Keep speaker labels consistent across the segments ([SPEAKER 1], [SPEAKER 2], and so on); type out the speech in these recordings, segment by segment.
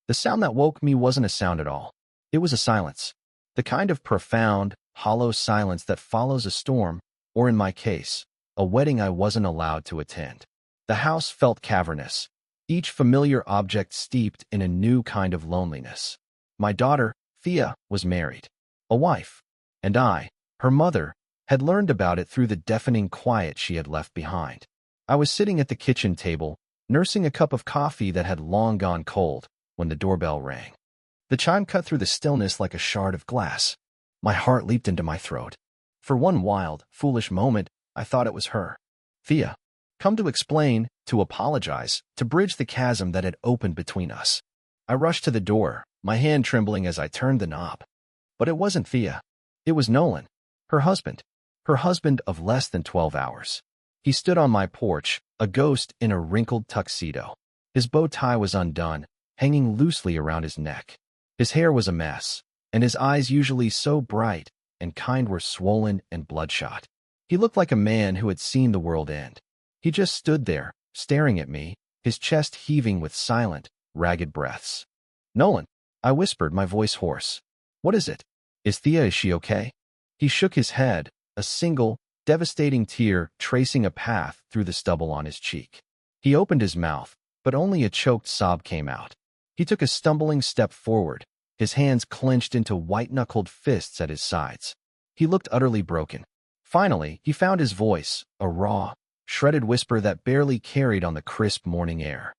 [SPEAKER 1] The sound that woke me wasn't a sound at all. It was a silence. The kind of profound, hollow silence that follows a storm, or in my case, a wedding I wasn't allowed to attend. The house felt cavernous, each familiar object steeped in a new kind of loneliness. My daughter, Thea, was married, a wife, and I, her mother, had learned about it through the deafening quiet she had left behind. I was sitting at the kitchen table, nursing a cup of coffee that had long gone cold, when the doorbell rang. The chime cut through the stillness like a shard of glass. My heart leaped into my throat. For one wild, foolish moment, I thought it was her. Thea. Come to explain, to apologize, to bridge the chasm that had opened between us. I rushed to the door, my hand trembling as I turned the knob. But it wasn't Thea. It was Nolan, her husband of less than 12 hours. He stood on my porch, a ghost in a wrinkled tuxedo. His bow tie was undone, hanging loosely around his neck. His hair was a mess, and his eyes, usually so bright and kind, were swollen and bloodshot. He looked like a man who had seen the world end. He just stood there, staring at me, his chest heaving with silent, ragged breaths. "Nolan," I whispered, my voice hoarse. "What is it? Is she okay?" He shook his head, a single, devastating tear tracing a path through the stubble on his cheek. He opened his mouth, but only a choked sob came out. He took a stumbling step forward, his hands clenched into white-knuckled fists at his sides. He looked utterly broken. Finally, he found his voice, a raw, shredded whisper that barely carried on the crisp morning air.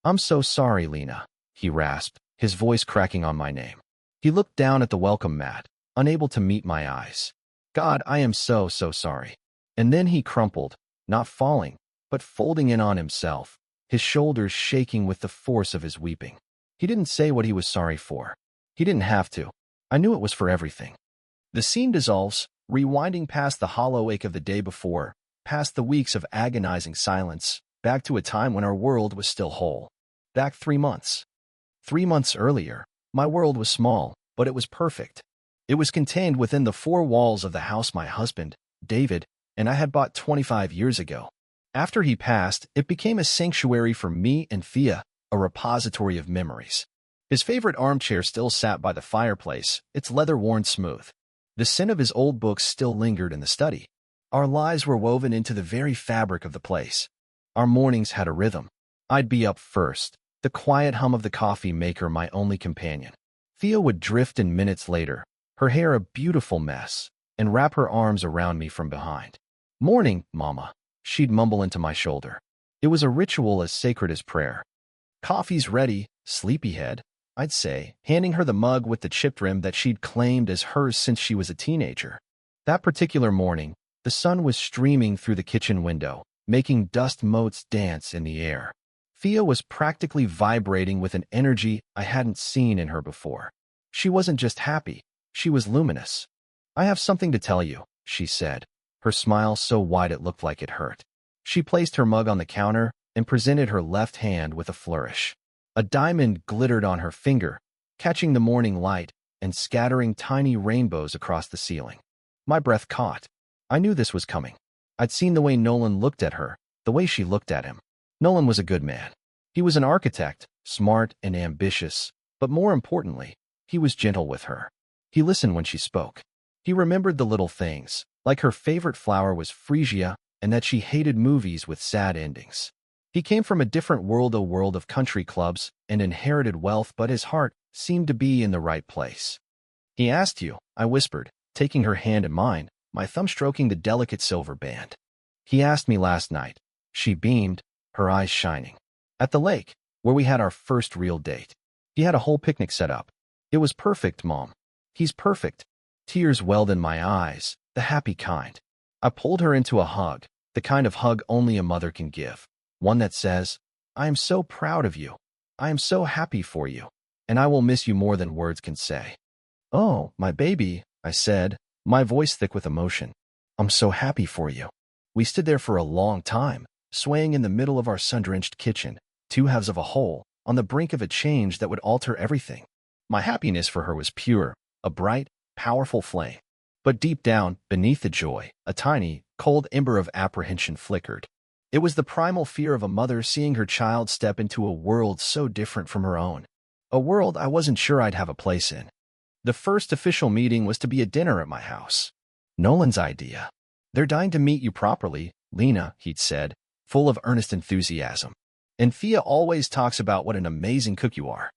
[SPEAKER 1] "I'm so sorry, Lena," he rasped, his voice cracking on my name. He looked down at the welcome mat, unable to meet my eyes. "God, I am so sorry." And then he crumpled, not falling, but folding in on himself, his shoulders shaking with the force of his weeping. He didn't say what he was sorry for. He didn't have to. I knew it was for everything. The scene dissolves, rewinding past the hollow ache of the day before, past the weeks of agonizing silence, back to a time when our world was still whole. Back 3 months. 3 months earlier, my world was small, but it was perfect. It was contained within the 4 walls of the house my husband, David, and I had bought 25 years ago. After he passed, it became a sanctuary for me and Thea, a repository of memories. His favorite armchair still sat by the fireplace, its leather worn smooth. The scent of his old books still lingered in the study. Our lives were woven into the very fabric of the place. Our mornings had a rhythm. I'd be up first, the quiet hum of the coffee maker my only companion. Thea would drift in minutes later, her hair a beautiful mess, and wrap her arms around me from behind. "Morning, Mama," she'd mumble into my shoulder. It was a ritual as sacred as prayer. "Coffee's ready, sleepyhead," I'd say, handing her the mug with the chipped rim that she'd claimed as hers since she was a teenager. That particular morning, the sun was streaming through the kitchen window, making dust motes dance in the air. Thea was practically vibrating with an energy I hadn't seen in her before. She wasn't just happy, she was luminous. "I have something to tell you," she said, her smile so wide it looked like it hurt. She placed her mug on the counter and presented her left hand with a flourish. A diamond glittered on her finger, catching the morning light and scattering tiny rainbows across the ceiling. My breath caught. I knew this was coming. I'd seen the way Nolan looked at her, the way she looked at him. Nolan was a good man. He was an architect, smart and ambitious, but more importantly, he was gentle with her. He listened when she spoke. He remembered the little things, like her favorite flower was freesia and that she hated movies with sad endings. He came from a different world, a world of country clubs and inherited wealth, but his heart seemed to be in the right place. "He asked you," I whispered, taking her hand in mine, my thumb stroking the delicate silver band. "He asked me last night." She beamed, her eyes shining. "At the lake, where we had our first real date. He had a whole picnic set up. It was perfect, Mom. He's perfect." Tears welled in my eyes, the happy kind. I pulled her into a hug, the kind of hug only a mother can give. One that says, "I am so proud of you. I am so happy for you. And I will miss you more than words can say." "Oh, my baby," I said, my voice thick with emotion. "I'm so happy for you." We stood there for a long time, swaying in the middle of our sun-drenched kitchen, 2 halves of a whole, on the brink of a change that would alter everything. My happiness for her was pure, a bright, powerful flame. But deep down, beneath the joy, a tiny, cold ember of apprehension flickered. It was the primal fear of a mother seeing her child step into a world so different from her own. A world I wasn't sure I'd have a place in. The first official meeting was to be a dinner at my house. Nolan's idea. They're dying to meet you properly, Lena, he'd said, full of earnest enthusiasm. And Thea always talks about what an amazing cook you are.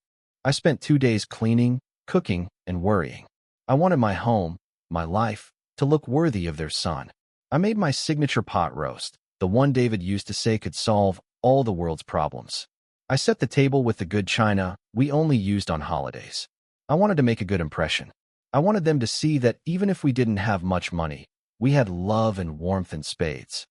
[SPEAKER 1] I spent 2 days cleaning, cooking, and worrying. I wanted my home, my life, to look worthy of their son. I made my signature pot roast, the one David used to say could solve all the world's problems. I set the table with the good china we only used on holidays. I wanted to make a good impression. I wanted them to see that even if we didn't have much money, we had love and warmth in spades.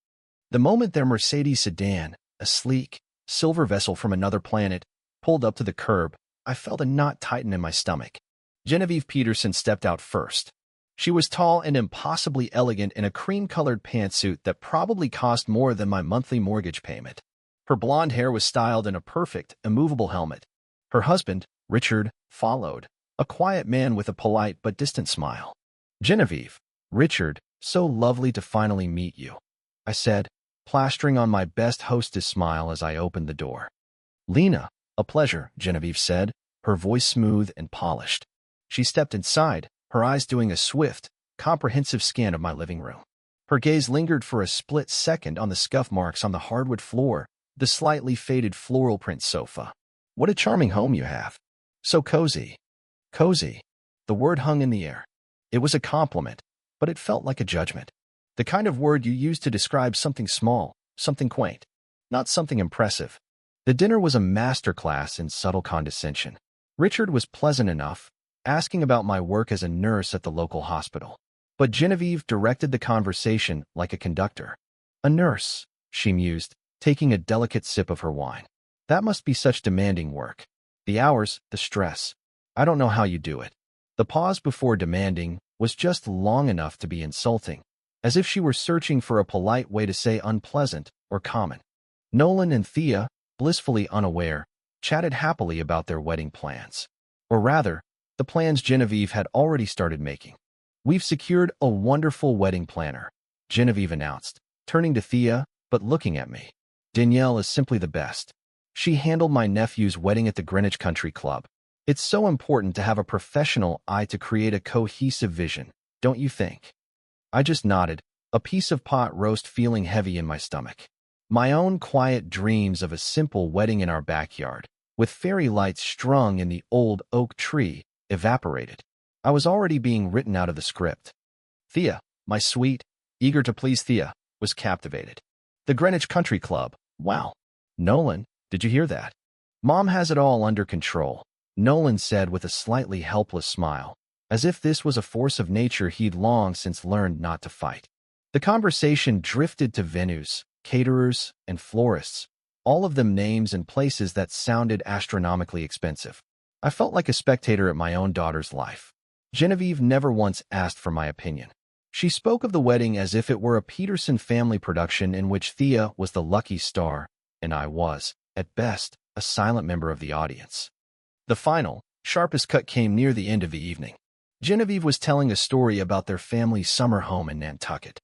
[SPEAKER 1] The moment their Mercedes sedan, a sleek, silver vessel from another planet, pulled up to the curb, I felt a knot tighten in my stomach. Genevieve Peterson stepped out first. She was tall and impossibly elegant in a cream-colored pantsuit that probably cost more than my monthly mortgage payment. Her blonde hair was styled in a perfect, immovable helmet. Her husband, Richard, followed, a quiet man with a polite but distant smile. "Genevieve, Richard, so lovely to finally meet you," I said, plastering on my best hostess smile as I opened the door. "Lena, a pleasure," Genevieve said, her voice smooth and polished. She stepped inside, her eyes doing a swift, comprehensive scan of my living room. Her gaze lingered for a split second on the scuff marks on the hardwood floor, the slightly faded floral print sofa. "What a charming home you have. So cozy." Cozy. The word hung in the air. It was a compliment, but it felt like a judgment. The kind of word you use to describe something small, something quaint, not something impressive. The dinner was a masterclass in subtle condescension. Richard was pleasant enough, asking about my work as a nurse at the local hospital. But Genevieve directed the conversation like a conductor. "A nurse," she mused, taking a delicate sip of her wine. "That must be such demanding work. The hours, the stress. I don't know how you do it." The pause before demanding was just long enough to be insulting, as if she were searching for a polite way to say unpleasant or common. Nolan and Thea, blissfully unaware, chatted happily about their wedding plans. Or rather, the plans Genevieve had already started making. "We've secured a wonderful wedding planner," Genevieve announced, turning to Thea, but looking at me. "Danielle is simply the best. She handled my nephew's wedding at the Greenwich Country Club. It's so important to have a professional eye to create a cohesive vision, don't you think?" I just nodded, a piece of pot roast feeling heavy in my stomach. My own quiet dreams of a simple wedding in our backyard, with fairy lights strung in the old oak tree, evaporated. I was already being written out of the script. Thea, my sweet, eager-to-please Thea, was captivated. "The Greenwich Country Club, wow. Nolan, did you hear that? Mom has it all under control," Nolan said with a slightly helpless smile, as if this was a force of nature he'd long since learned not to fight. The conversation drifted to venues, caterers, and florists, all of them names and places that sounded astronomically expensive. I felt like a spectator at my own daughter's life. Genevieve never once asked for my opinion. She spoke of the wedding as if it were a Peterson family production in which Thea was the lucky star, and I was, at best, a silent member of the audience. The final, sharpest cut came near the end of the evening. Genevieve was telling a story about their family's summer home in Nantucket.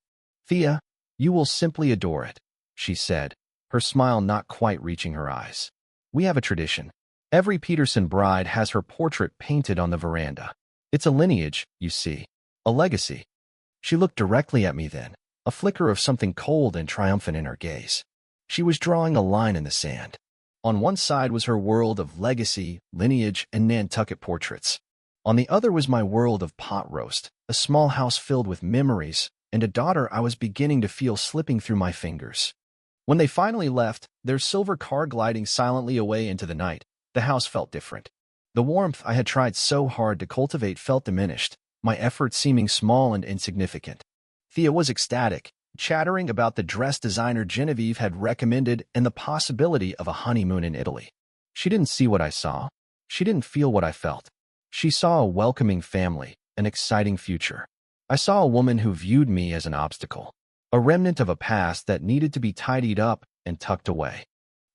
[SPEAKER 1] "Thea, you will simply adore it," she said, her smile not quite reaching her eyes. "We have a tradition. Every Peterson bride has her portrait painted on the veranda. It's a lineage, you see, a legacy." She looked directly at me then, a flicker of something cold and triumphant in her gaze. She was drawing a line in the sand. On one side was her world of legacy, lineage, and Nantucket portraits. On the other was my world of pot roast, a small house filled with memories, and a daughter I was beginning to feel slipping through my fingers. When they finally left, their silver car gliding silently away into the night, the house felt different. The warmth I had tried so hard to cultivate felt diminished, my efforts seeming small and insignificant. Thea was ecstatic, chattering about the dress designer Genevieve had recommended and the possibility of a honeymoon in Italy. She didn't see what I saw. She didn't feel what I felt. She saw a welcoming family, an exciting future. I saw a woman who viewed me as an obstacle, a remnant of a past that needed to be tidied up and tucked away.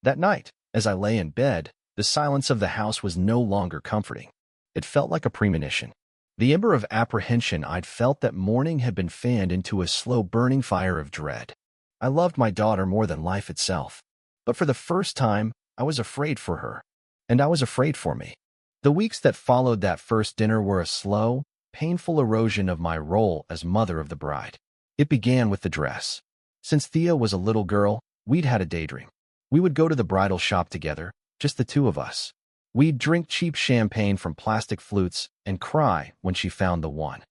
[SPEAKER 1] That night, as I lay in bed, the silence of the house was no longer comforting. It felt like a premonition. The ember of apprehension I'd felt that morning had been fanned into a slow burning fire of dread. I loved my daughter more than life itself. But for the first time, I was afraid for her. And I was afraid for me. The weeks that followed that first dinner were a slow, painful erosion of my role as mother of the bride. It began with the dress. Since Thea was a little girl, we'd had a daydream. We would go to the bridal shop together, just the two of us. We'd drink cheap champagne from plastic flutes and cry when she found the one.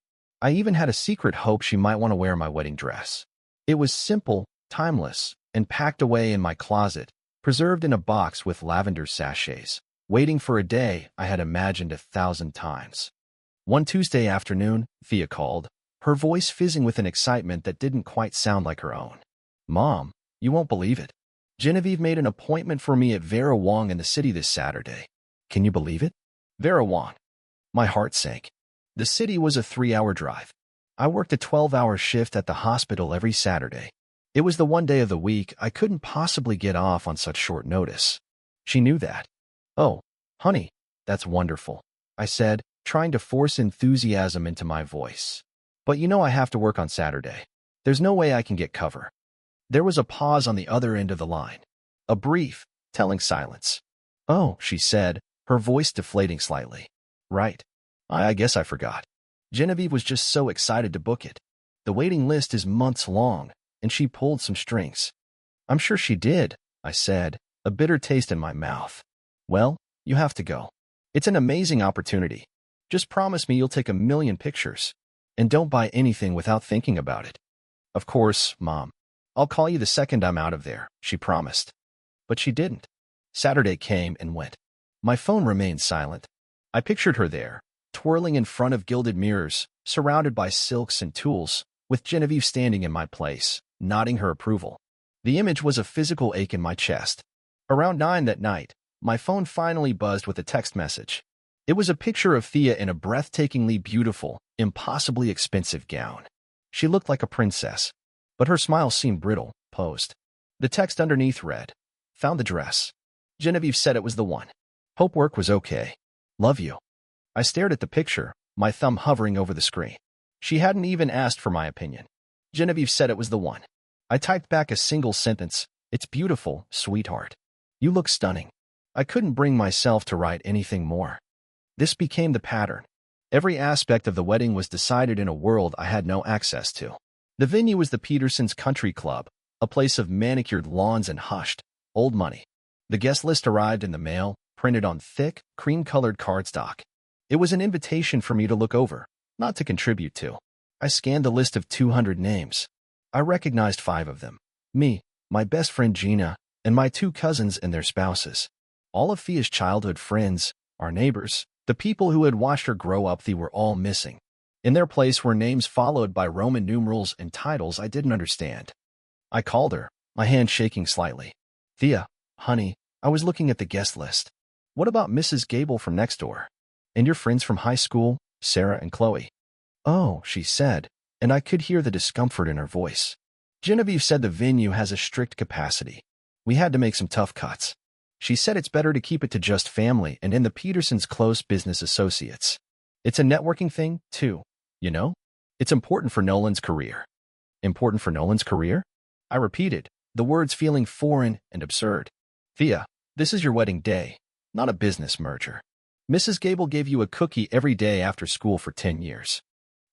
[SPEAKER 1] I even had a secret hope she might want to wear my wedding dress. It was simple, timeless, and packed away in my closet, preserved in a box with lavender sachets, waiting for a day I had imagined 1,000 times. One Tuesday afternoon, Thea called, her voice fizzing with an excitement that didn't quite sound like her own. "Mom, you won't believe it. Genevieve made an appointment for me at Vera Wang in the city this Saturday. Can you believe it?" Vera Wang. My heart sank. The city was a 3-hour drive. I worked a 12-hour shift at the hospital every Saturday. It was the one day of the week I couldn't possibly get off on such short notice. She knew that. "Oh, honey, that's wonderful," I said, trying to force enthusiasm into my voice. "But you know I have to work on Saturday. There's no way I can get cover." There was a pause on the other end of the line. A brief, telling silence. "Oh," she said, her voice deflating slightly. "Right. I guess I forgot." Genevieve was just so excited to book it. The waiting list is months long, and she pulled some strings. "I'm sure she did," I said, a bitter taste in my mouth. "Well, you have to go. It's an amazing opportunity. Just promise me you'll take 1,000,000 pictures. And don't buy anything without thinking about it." "Of course, Mom. I'll call you the second I'm out of there," she promised. But she didn't. Saturday came and went. My phone remained silent. I pictured her there, twirling in front of gilded mirrors, surrounded by silks and tulle, with Genevieve standing in my place, nodding her approval. The image was a physical ache in my chest. Around 9 that night, my phone finally buzzed with a text message. It was a picture of Thea in a breathtakingly beautiful, impossibly expensive gown. She looked like a princess, but her smile seemed brittle, posed. The text underneath read, "Found the dress. Genevieve said it was the one. Hope work was okay. Love you." I stared at the picture, my thumb hovering over the screen. She hadn't even asked for my opinion. Genevieve said it was the one. I typed back a single sentence, "It's beautiful, sweetheart. You look stunning." I couldn't bring myself to write anything more. This became the pattern. Every aspect of the wedding was decided in a world I had no access to. The venue was the Petersons Country Club, a place of manicured lawns and hushed, old money. The guest list arrived in the mail, printed on thick, cream-colored cardstock. It was an invitation for me to look over, not to contribute to. I scanned the list of 200 names. I recognized 5 of them. Me, my best friend Gina, and my 2 cousins and their spouses. All of Thea's childhood friends, our neighbors, the people who had watched her grow up, they were all missing. In their place were names followed by Roman numerals and titles I didn't understand. I called her, my hand shaking slightly. "Thea, honey, I was looking at the guest list. What about Mrs. Gable from next door? And your friends from high school, Sarah and Chloe?" "Oh," she said, and I could hear the discomfort in her voice. "Genevieve said the venue has a strict capacity. We had to make some tough cuts. She said it's better to keep it to just family and in the Petersons' close business associates. It's a networking thing, too, you know? It's important for Nolan's career." "Important for Nolan's career?" I repeated, the words feeling foreign and absurd. "Thea, this is your wedding day, not a business merger. Mrs. Gable gave you a cookie every day after school for 10 years.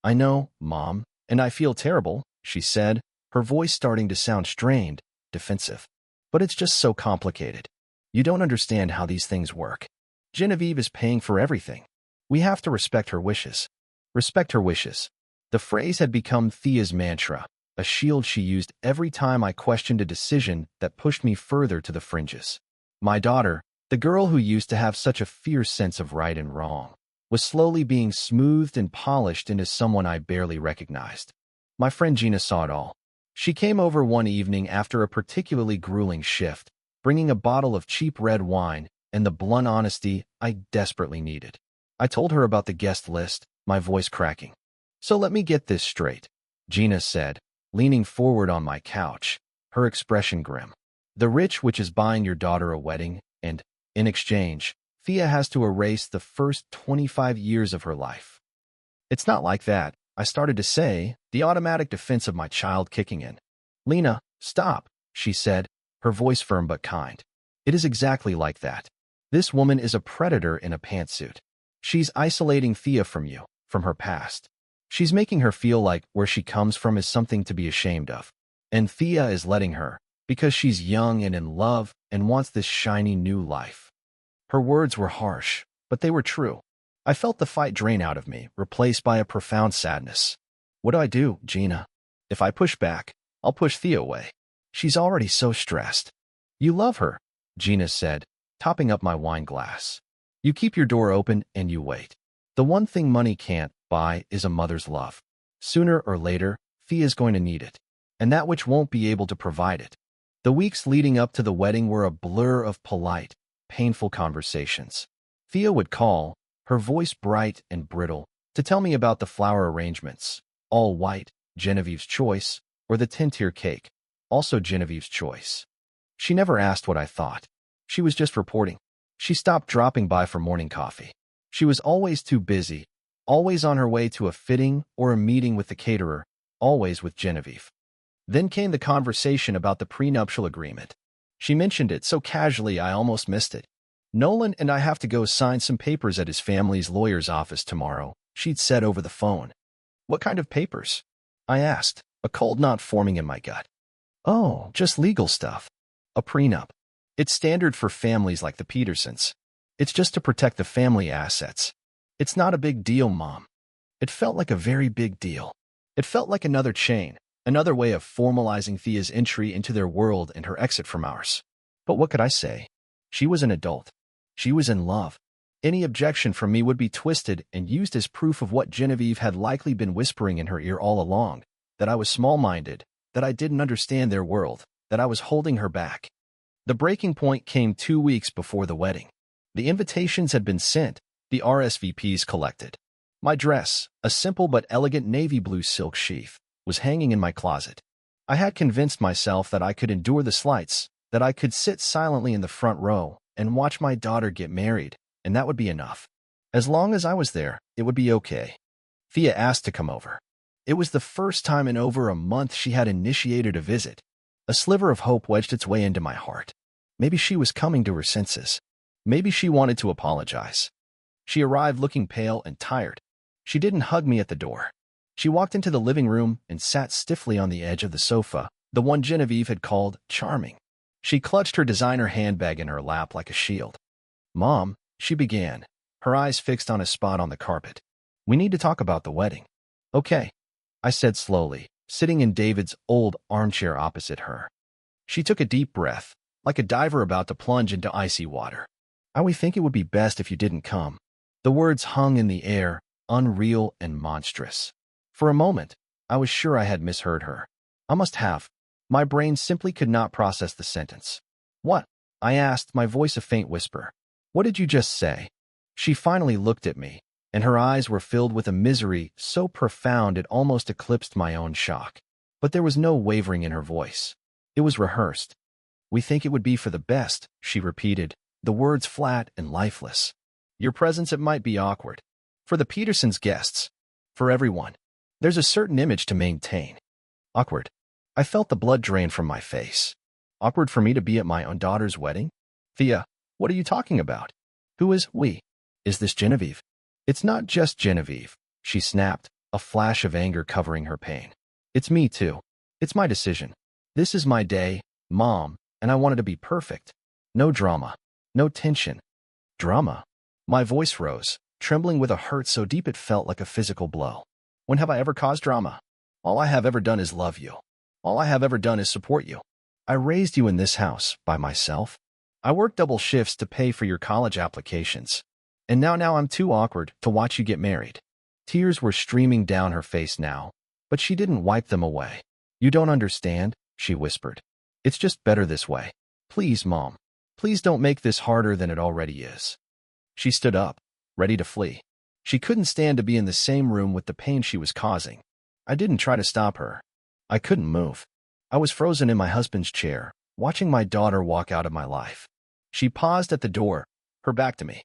[SPEAKER 1] "I know, Mom, and I feel terrible," she said, her voice starting to sound strained, defensive. "But it's just so complicated. You don't understand how these things work. Genevieve is paying for everything. We have to respect her wishes." Respect her wishes. The phrase had become Thea's mantra, a shield she used every time I questioned a decision that pushed me further to the fringes. My daughter, the girl who used to have such a fierce sense of right and wrong, was slowly being smoothed and polished into someone I barely recognized. My friend Gina saw it all. She came over one evening after a particularly grueling shift, bringing a bottle of cheap red wine and the blunt honesty I desperately needed. I told her about the guest list, my voice cracking. "So let me get this straight," Gina said, leaning forward on my couch, her expression grim. "The rich which is buying your daughter a wedding, and, in exchange, Thea has to erase the first 25 years of her life." "It's not like that," I started to say, the automatic defense of my child kicking in. "Lena, stop," she said, her voice firm but kind. "It is exactly like that. This woman is a predator in a pantsuit. She's isolating Thea from you, from her past. She's making her feel like where she comes from is something to be ashamed of. And Thea is letting her, because she's young and in love and wants this shiny new life. Her words were harsh, but they were true. I felt the fight drain out of me, replaced by a profound sadness. What do I do, Gina? If I push back, I'll push Thea away. She's already so stressed. You love her, Gina said, topping up my wine glass. You keep your door open and you wait. The one thing money can't buy is a mother's love. Sooner or later, Thea's going to need it, and that which won't be able to provide it. The weeks leading up to the wedding were a blur of polite, painful conversations. Thea would call, her voice bright and brittle, to tell me about the flower arrangements, all white, Genevieve's choice, or the 10-tier cake, also Genevieve's choice. She never asked what I thought. She was just reporting. She stopped dropping by for morning coffee. She was always too busy, always on her way to a fitting or a meeting with the caterer, always with Genevieve. Then came the conversation about the prenuptial agreement. She mentioned it so casually I almost missed it. Nolan and I have to go sign some papers at his family's lawyer's office tomorrow, she'd said over the phone. What kind of papers? I asked, a cold knot forming in my gut. Oh, just legal stuff. A prenup. It's standard for families like the Petersons. It's just to protect the family assets. It's not a big deal, Mom. It felt like a very big deal. It felt like another chain, another way of formalizing Thea's entry into their world and her exit from ours. But what could I say? She was an adult. She was in love. Any objection from me would be twisted and used as proof of what Genevieve had likely been whispering in her ear all along, that I was small-minded, that I didn't understand their world, that I was holding her back. The breaking point came 2 weeks before the wedding. The invitations had been sent, the RSVPs collected. My dress, a simple but elegant navy blue silk sheath, was hanging in my closet. I had convinced myself that I could endure the slights, that I could sit silently in the front row and watch my daughter get married, and that would be enough. As long as I was there, it would be okay. Thea asked to come over. It was the first time in over a month she had initiated a visit. A sliver of hope wedged its way into my heart. Maybe she was coming to her senses. Maybe she wanted to apologize. She arrived looking pale and tired. She didn't hug me at the door. She walked into the living room and sat stiffly on the edge of the sofa, the one Genevieve had called charming. She clutched her designer handbag in her lap like a shield. Mom, she began, her eyes fixed on a spot on the carpet. We need to talk about the wedding. Okay, I said slowly, sitting in David's old armchair opposite her. She took a deep breath, like a diver about to plunge into icy water. We think it would be best if you didn't come. The words hung in the air, unreal and monstrous. For a moment, I was sure I had misheard her. I must have. My brain simply could not process the sentence. What? I asked, my voice a faint whisper. What did you just say? She finally looked at me, and her eyes were filled with a misery so profound it almost eclipsed my own shock. But there was no wavering in her voice. It was rehearsed. We think it would be for the best, she repeated, the words flat and lifeless. Your presence, it might be awkward. For the Petersons' guests. For everyone. There's a certain image to maintain. Awkward. I felt the blood drain from my face. Awkward for me to be at my own daughter's wedding? Thea, what are you talking about? Who is we? Is this Genevieve? It's not just Genevieve, she snapped, a flash of anger covering her pain. It's me too. It's my decision. This is my day, Mom, and I want it to be perfect. No drama. No tension. Drama? My voice rose, trembling with a hurt so deep it felt like a physical blow. When have I ever caused drama? All I have ever done is love you. All I have ever done is support you. I raised you in this house, by myself. I worked double shifts to pay for your college applications. And now I'm too awkward to watch you get married. Tears were streaming down her face now, but she didn't wipe them away. You don't understand, she whispered. It's just better this way. Please, Mom. Please don't make this harder than it already is. She stood up, ready to flee. She couldn't stand to be in the same room with the pain she was causing. I didn't try to stop her. I couldn't move. I was frozen in my husband's chair, watching my daughter walk out of my life. She paused at the door, her back to me.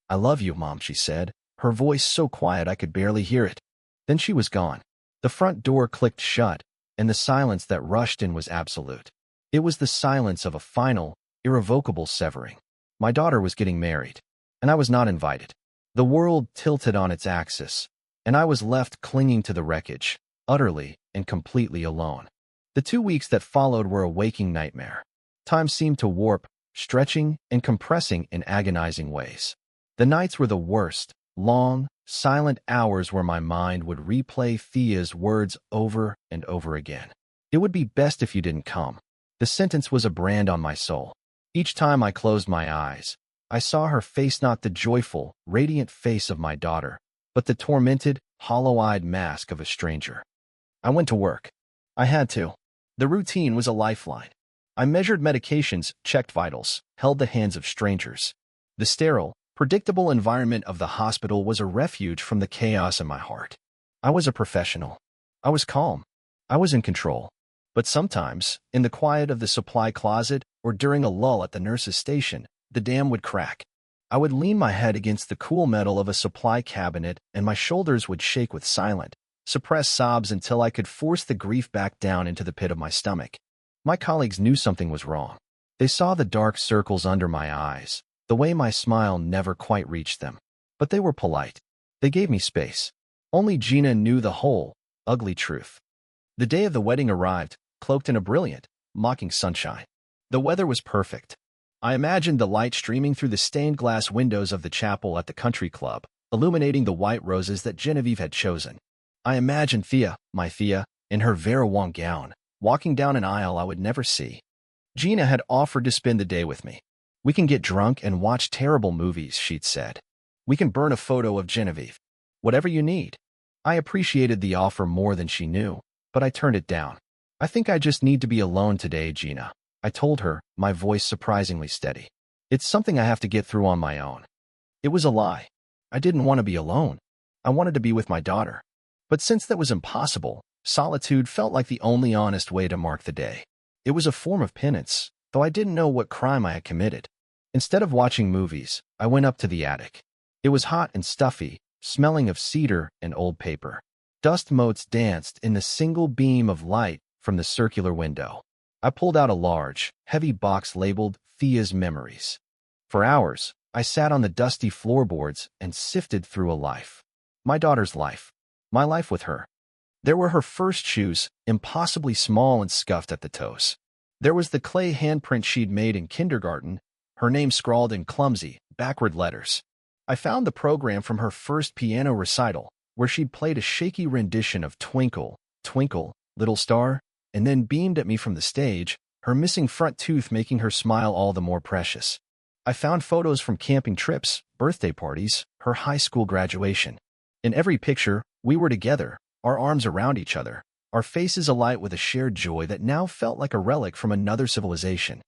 [SPEAKER 1] I love you, Mom, she said, her voice so quiet I could barely hear it. Then she was gone. The front door clicked shut, and the silence that rushed in was absolute. It was the silence of a final, irrevocable severing. My daughter was getting married, and I was not invited. The world tilted on its axis, and I was left clinging to the wreckage, utterly and completely alone. The 2 weeks that followed were a waking nightmare. Time seemed to warp, stretching and compressing in agonizing ways. The nights were the worst, long, silent hours where my mind would replay Thea's words over and over again. "It would be best if you didn't come." The sentence was a brand on my soul. Each time I closed my eyes, I saw her face, not the joyful, radiant face of my daughter, but the tormented, hollow-eyed mask of a stranger. I went to work. I had to. The routine was a lifeline. I measured medications, checked vitals, held the hands of strangers. The sterile, predictable environment of the hospital was a refuge from the chaos in my heart. I was a professional. I was calm. I was in control. But sometimes, in the quiet of the supply closet or during a lull at the nurse's station, the dam would crack. I would lean my head against the cool metal of a supply cabinet, and my shoulders would shake with silent, suppressed sobs until I could force the grief back down into the pit of my stomach. My colleagues knew something was wrong. They saw the dark circles under my eyes, the way my smile never quite reached them. But they were polite. They gave me space. Only Gina knew the whole, ugly truth. The day of the wedding arrived, cloaked in a brilliant, mocking sunshine. The weather was perfect. I imagined the light streaming through the stained glass windows of the chapel at the country club, illuminating the white roses that Genevieve had chosen. I imagined Thea, my Thea, in her Vera Wang gown, walking down an aisle I would never see. Gina had offered to spend the day with me. "We can get drunk and watch terrible movies," she'd said. "We can burn a photo of Genevieve. Whatever you need." I appreciated the offer more than she knew, but I turned it down. "I think I just need to be alone today, Gina," I told her, my voice surprisingly steady. "It's something I have to get through on my own." It was a lie. I didn't want to be alone. I wanted to be with my daughter. But since that was impossible, solitude felt like the only honest way to mark the day. It was a form of penance, though I didn't know what crime I had committed. Instead of watching movies, I went up to the attic. It was hot and stuffy, smelling of cedar and old paper. Dust motes danced in the single beam of light from the circular window. I pulled out a large, heavy box labeled Thea's Memories. For hours, I sat on the dusty floorboards and sifted through a life. My daughter's life. My life with her. There were her first shoes, impossibly small and scuffed at the toes. There was the clay handprint she'd made in kindergarten, her name scrawled in clumsy, backward letters. I found the program from her first piano recital, where she'd played a shaky rendition of Twinkle, Twinkle, Little Star, and then beamed at me from the stage, her missing front tooth making her smile all the more precious. I found photos from camping trips, birthday parties, her high school graduation. In every picture, we were together, our arms around each other, our faces alight with a shared joy that now felt like a relic from another civilization.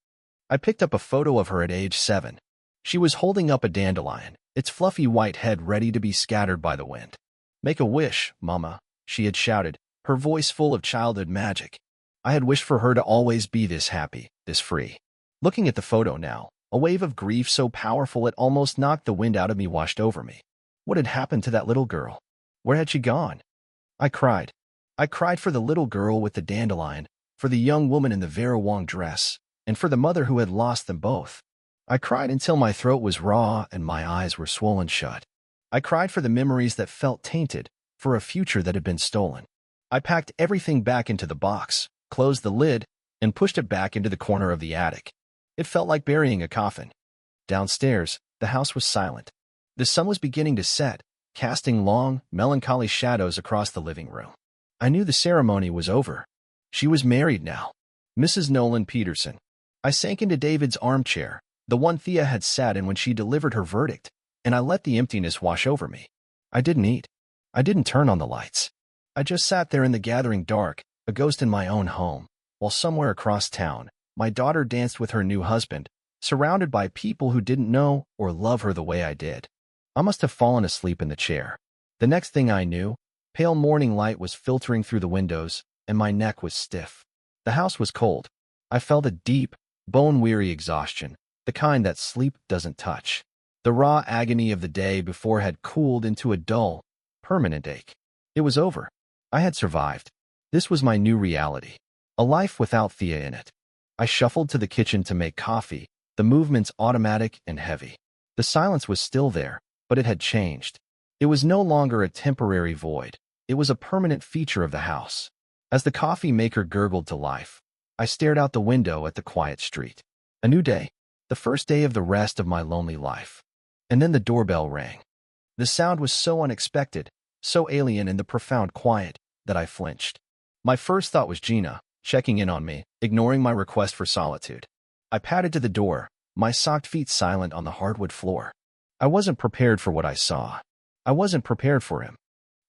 [SPEAKER 1] I picked up a photo of her at age 7. She was holding up a dandelion, its fluffy white head ready to be scattered by the wind. "Make a wish, Mama," she had shouted, her voice full of childhood magic. I had wished for her to always be this happy, this free. Looking at the photo now, a wave of grief so powerful it almost knocked the wind out of me washed over me. What had happened to that little girl? Where had she gone? I cried. I cried for the little girl with the dandelion, for the young woman in the Vera Wang dress, and for the mother who had lost them both. I cried until my throat was raw and my eyes were swollen shut. I cried for the memories that felt tainted, for a future that had been stolen. I packed everything back into the box, closed the lid, and pushed it back into the corner of the attic. It felt like burying a coffin. Downstairs, the house was silent. The sun was beginning to set, casting long, melancholy shadows across the living room. I knew the ceremony was over. She was married now. Mrs. Nolan Peterson. I sank into David's armchair, the one Thea had sat in when she delivered her verdict, and I let the emptiness wash over me. I didn't eat. I didn't turn on the lights. I just sat there in the gathering dark, a ghost in my own home, while somewhere across town, my daughter danced with her new husband, surrounded by people who didn't know or love her the way I did. I must have fallen asleep in the chair. The next thing I knew, pale morning light was filtering through the windows, and my neck was stiff. The house was cold. I felt a deep, bone-weary exhaustion, the kind that sleep doesn't touch. The raw agony of the day before had cooled into a dull, permanent ache. It was over. I had survived. This was my new reality, a life without Thea in it. I shuffled to the kitchen to make coffee, the movements automatic and heavy. The silence was still there, But it had changed. It was no longer a temporary void. It was a permanent feature of the house. As the coffee maker gurgled to life, I stared out the window at the quiet street. A new day, the first day of the rest of my lonely life. And then the doorbell rang. The sound was so unexpected, so alien in the profound quiet, that I flinched. My first thought was Gina, checking in on me, ignoring my request for solitude. I padded to the door, my socked feet silent on the hardwood floor. I wasn't prepared for what I saw. I wasn't prepared for him.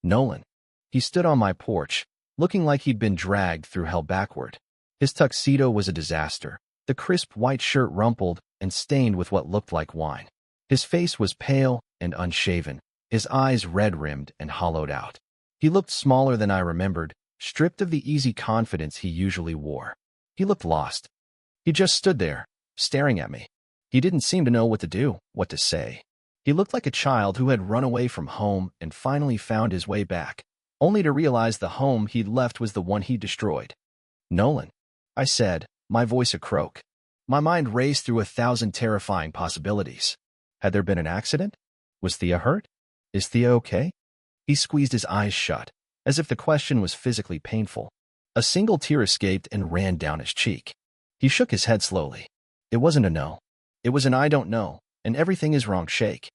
[SPEAKER 1] Nolan. He stood on my porch, looking like he'd been dragged through hell backward. His tuxedo was a disaster, the crisp white shirt rumpled and stained with what looked like wine. His face was pale and unshaven, his eyes red-rimmed and hollowed out. He looked smaller than I remembered, stripped of the easy confidence he usually wore. He looked lost. He just stood there, staring at me. He didn't seem to know what to do, what to say. He looked like a child who had run away from home and finally found his way back, only to realize the home he'd left was the one he destroyed. "Nolan," I said, my voice a croak. My mind raced through 1,000 terrifying possibilities. Had there been an accident? Was Thea hurt? Is Thea okay? He squeezed his eyes shut, as if the question was physically painful. A single tear escaped and ran down his cheek. He shook his head slowly. It wasn't a no. It was an I don't know, and everything is wrong shake.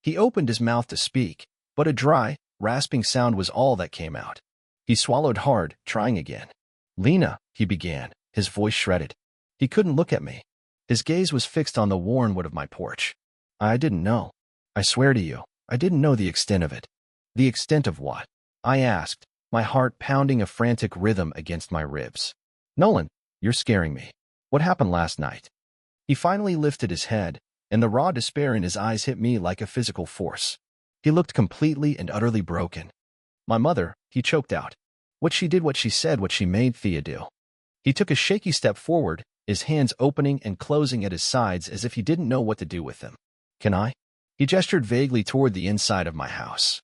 [SPEAKER 1] He opened his mouth to speak, but a dry, rasping sound was all that came out. He swallowed hard, trying again. "Lena," he began, his voice shredded. He couldn't look at me. His gaze was fixed on the worn wood of my porch. "I didn't know. I swear to you, I didn't know the extent of it." "The extent of what?" I asked, my heart pounding a frantic rhythm against my ribs. "Nolan, you're scaring me. What happened last night?" He finally lifted his head, and the raw despair in his eyes hit me like a physical force. He looked completely and utterly broken. "My mother," he choked out. "What she did, what she said, what she made Thea do." He took a shaky step forward, his hands opening and closing at his sides as if he didn't know what to do with them. "Can I?" He gestured vaguely toward the inside of my house.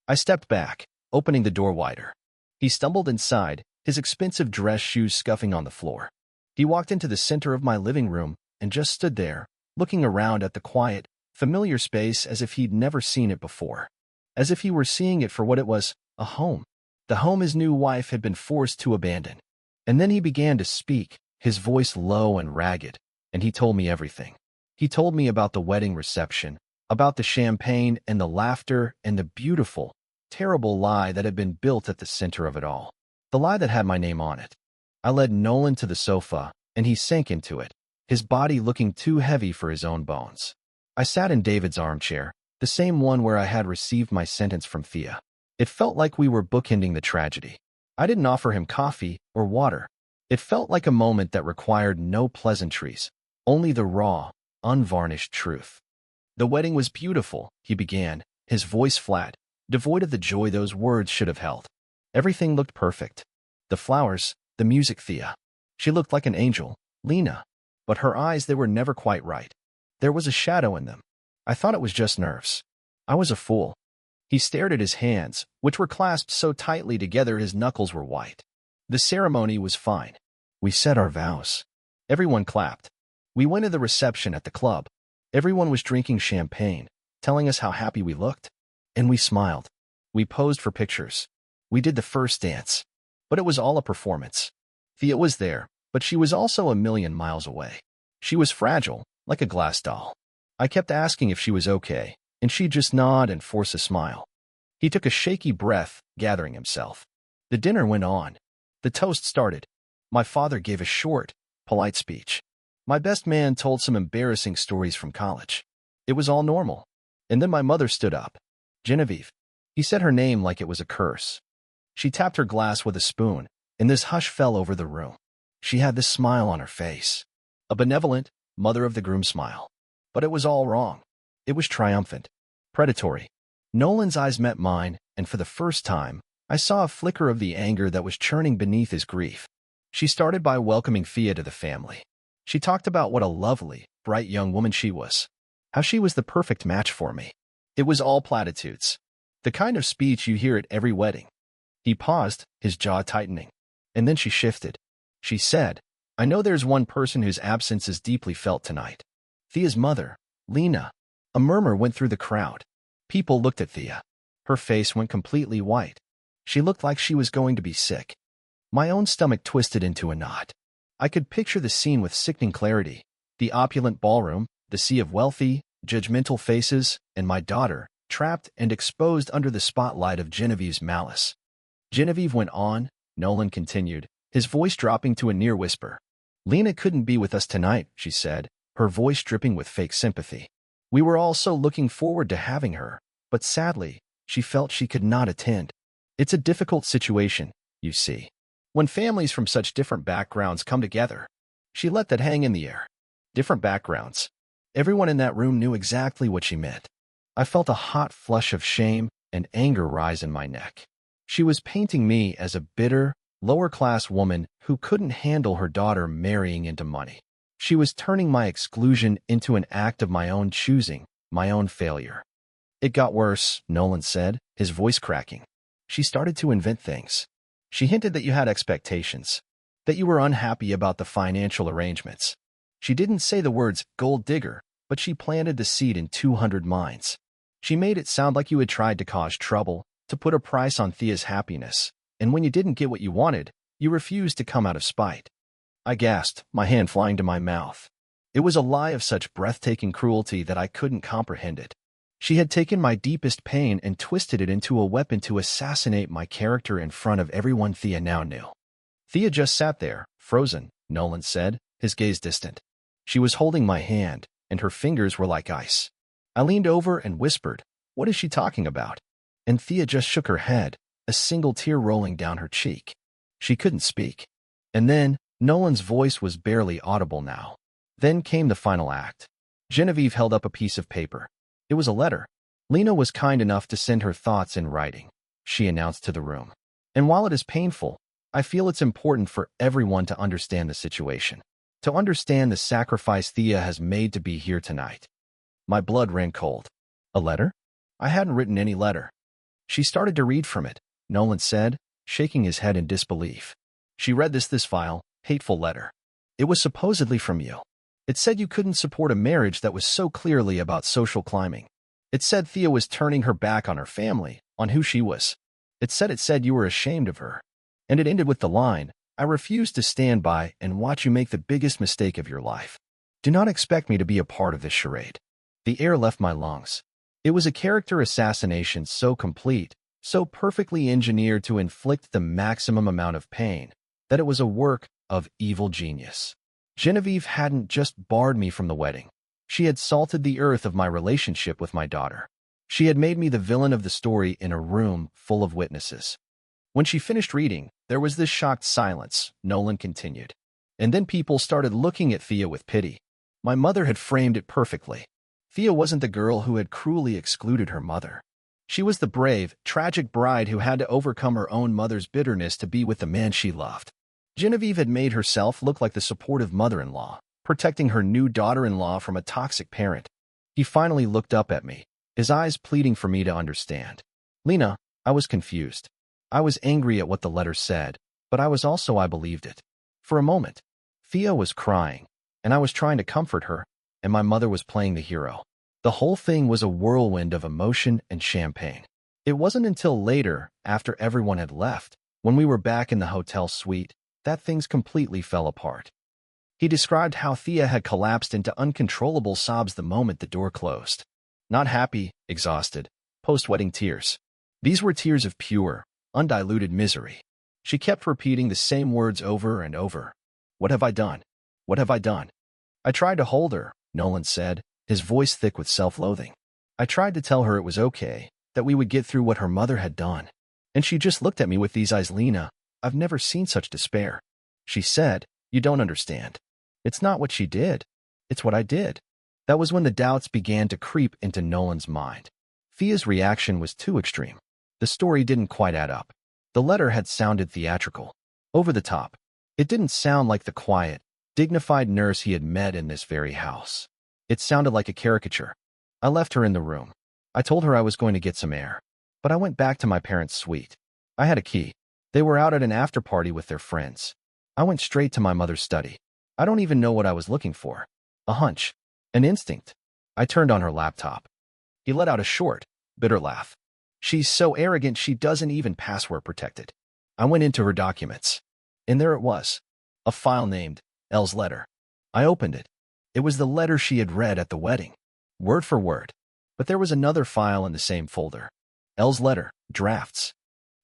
[SPEAKER 1] I stepped back, opening the door wider. He stumbled inside, his expensive dress shoes scuffing on the floor. He walked into the center of my living room and just stood there, looking around at the quiet, familiar space as if he'd never seen it before. As if he were seeing it for what it was, a home. The home his new wife had been forced to abandon. And then he began to speak, his voice low and ragged, and he told me everything. He told me about the wedding reception, about the champagne and the laughter and the beautiful, terrible lie that had been built at the center of it all. The lie that had my name on it. I led Nolan to the sofa, and he sank into it, his body looking too heavy for his own bones. I sat in David's armchair, the same one where I had received my sentence from Thea. It felt like we were bookending the tragedy. I didn't offer him coffee or water. It felt like a moment that required no pleasantries, only the raw, unvarnished truth. "The wedding was beautiful," he began, his voice flat, devoid of the joy those words should have held. "Everything looked perfect. The flowers, the music, Thea. She looked like an angel, Lena. But her eyes, they were never quite right. There was a shadow in them. I thought it was just nerves. I was a fool." He stared at his hands, which were clasped so tightly together his knuckles were white. "The ceremony was fine. We said our vows. Everyone clapped. We went to the reception at the club. Everyone was drinking champagne, telling us how happy we looked. And we smiled. We posed for pictures. We did the first dance. But it was all a performance. Thea was there, but she was also a million miles away. She was fragile, like a glass doll. I kept asking if she was okay, and she'd just nod and force a smile." He took a shaky breath, gathering himself. The dinner went on. The toast started. My father gave a short, polite speech. My best man told some embarrassing stories from college. It was all normal. And then my mother stood up. "Genevieve." He said her name like it was a curse. She tapped her glass with a spoon, and this hush fell over the room. She had this smile on her face. A benevolent, mother of the groom smile. But it was all wrong. It was triumphant. Predatory. Nolan's eyes met mine, and for the first time, I saw a flicker of the anger that was churning beneath his grief. She started by welcoming Thea to the family. She talked about what a lovely, bright young woman she was. How she was the perfect match for me. It was all platitudes. The kind of speech you hear at every wedding. He paused, his jaw tightening. And then she shifted. She said, "I know there's one person whose absence is deeply felt tonight. Thea's mother, Lena." A murmur went through the crowd. People looked at Thea. Her face went completely white. She looked like she was going to be sick. My own stomach twisted into a knot. I could picture the scene with sickening clarity. The opulent ballroom, the sea of wealthy, judgmental faces, and my daughter, trapped and exposed under the spotlight of Genevieve's malice. Genevieve went on, Nolan continued, his voice dropping to a near whisper. Lena couldn't be with us tonight, she said, her voice dripping with fake sympathy. We were all so looking forward to having her, but sadly, she felt she could not attend. It's a difficult situation, you see. When families from such different backgrounds come together, she let that hang in the air. Different backgrounds. Everyone in that room knew exactly what she meant. I felt a hot flush of shame and anger rise in my neck. She was painting me as a bitter, lower-class woman who couldn't handle her daughter marrying into money. She was turning my exclusion into an act of my own choosing, my own failure. It got worse, Nolan said, his voice cracking. She started to invent things. She hinted that you had expectations, that you were unhappy about the financial arrangements. She didn't say the words gold digger, but she planted the seed in 200 minds. She made it sound like you had tried to cause trouble, to put a price on Thea's happiness, and when you didn't get what you wanted, you refused to come out of spite. I gasped, my hand flying to my mouth. It was a lie of such breathtaking cruelty that I couldn't comprehend it. She had taken my deepest pain and twisted it into a weapon to assassinate my character in front of everyone Thea now knew. Thea just sat there, frozen, Nolan said, his gaze distant. She was holding my hand, and her fingers were like ice. I leaned over and whispered, "What is she talking about?" And Thea just shook her head, a single tear rolling down her cheek. She couldn't speak. And then, Nolan's voice was barely audible now. Then came the final act. Genevieve held up a piece of paper. It was a letter. Lena was kind enough to send her thoughts in writing, she announced to the room. And while it is painful, I feel it's important for everyone to understand the situation, to understand the sacrifice Thea has made to be here tonight. My blood ran cold. A letter? I hadn't written any letter. She started to read from it, Nolan said, shaking his head in disbelief. She read this vile, hateful letter. It was supposedly from you. It said you couldn't support a marriage that was so clearly about social climbing. It said Thea was turning her back on her family, on who she was. It said you were ashamed of her. And it ended with the line, "I refuse to stand by and watch you make the biggest mistake of your life. Do not expect me to be a part of this charade." The air left my lungs. It was a character assassination so complete, so perfectly engineered to inflict the maximum amount of pain, that it was a work of evil genius. Genevieve hadn't just barred me from the wedding. She had salted the earth of my relationship with my daughter. She had made me the villain of the story in a room full of witnesses. When she finished reading, there was this shocked silence, Nolan continued. And then people started looking at Thea with pity. My mother had framed it perfectly. Thea wasn't the girl who had cruelly excluded her mother. She was the brave, tragic bride who had to overcome her own mother's bitterness to be with the man she loved. Genevieve had made herself look like the supportive mother-in-law, protecting her new daughter-in-law from a toxic parent. He finally looked up at me, his eyes pleading for me to understand. Lena, I was confused. I was angry at what the letter said, but I believed it. For a moment, Thea was crying, and I was trying to comfort her, and my mother was playing the hero. The whole thing was a whirlwind of emotion and champagne. It wasn't until later, after everyone had left, when we were back in the hotel suite, that things completely fell apart. He described how Thea had collapsed into uncontrollable sobs the moment the door closed. Not happy, exhausted, post-wedding tears. These were tears of pure, undiluted misery. She kept repeating the same words over and over. "What have I done? What have I done?" I tried to hold her, Nolan said, his voice thick with self-loathing. I tried to tell her it was okay, that we would get through what her mother had done. And she just looked at me with these eyes. "Lena, I've never seen such despair." She said, "You don't understand. It's not what she did. It's what I did." That was when the doubts began to creep into Nolan's mind. Thea's reaction was too extreme. The story didn't quite add up. The letter had sounded theatrical, over the top. It didn't sound like the quiet, dignified nurse he had met in this very house. It sounded like a caricature. I left her in the room. I told her I was going to get some air, but I went back to my parents' suite. I had a key. They were out at an after-party with their friends. I went straight to my mother's study. I don't even know what I was looking for. A hunch. An instinct. I turned on her laptop. He let out a short, Bitter laugh. She's so arrogant she doesn't even password protect it. I went into her documents. And there it was. A file named Elle's letter. I opened it. It was the letter she had read at the wedding. Word for word. But there was another file in the same folder. Elle's letter, drafts.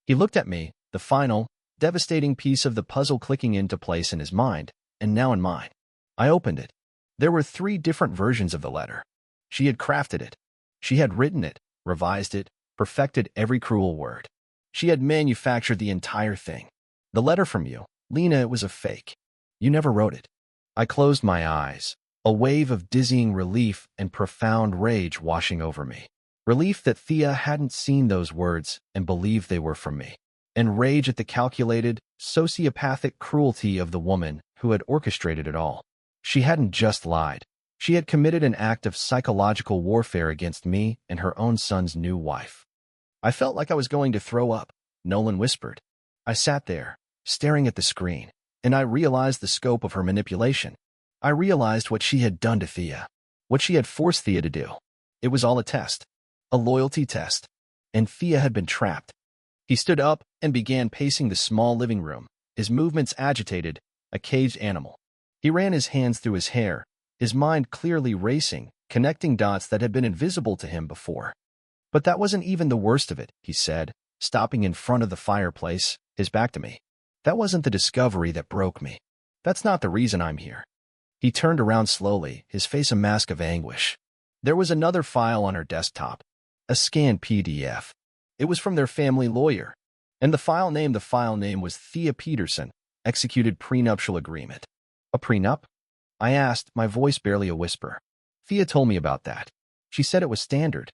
[SPEAKER 1] He looked at me, the final, devastating piece of the puzzle clicking into place in his mind, and now in mine. I opened it. There were 3 different versions of the letter. She had crafted it. She had written it, revised it, perfected every cruel word. She had manufactured the entire thing. The letter from you, Lena, it was a fake. You never wrote it. I closed my eyes, a wave of dizzying relief and profound rage washing over me. Relief that Thea hadn't seen those words and believed they were from me. And rage at the calculated, sociopathic cruelty of the woman who had orchestrated it all. She hadn't just lied. She had committed an act of psychological warfare against me and her own son's new wife. I felt like I was going to throw up, Nolan whispered. I sat there, staring at the screen, and I realized the scope of her manipulation. I realized what she had done to Thea, what she had forced Thea to do. It was all a test, a loyalty test, and Thea had been trapped. He stood up and began pacing the small living room, his movements agitated, a caged animal. He ran his hands through his hair, his mind clearly racing, connecting dots that had been invisible to him before. But that wasn't even the worst of it, he said, stopping in front of the fireplace, his back to me. That wasn't the discovery that broke me. That's not the reason I'm here. He turned around slowly, his face a mask of anguish. There was another file on her desktop, a scanned PDF. It was from their family lawyer, and the file name was Thea Peterson, executed prenuptial agreement. A prenup? I asked, my voice barely a whisper. Thea told me about that. She said it was standard.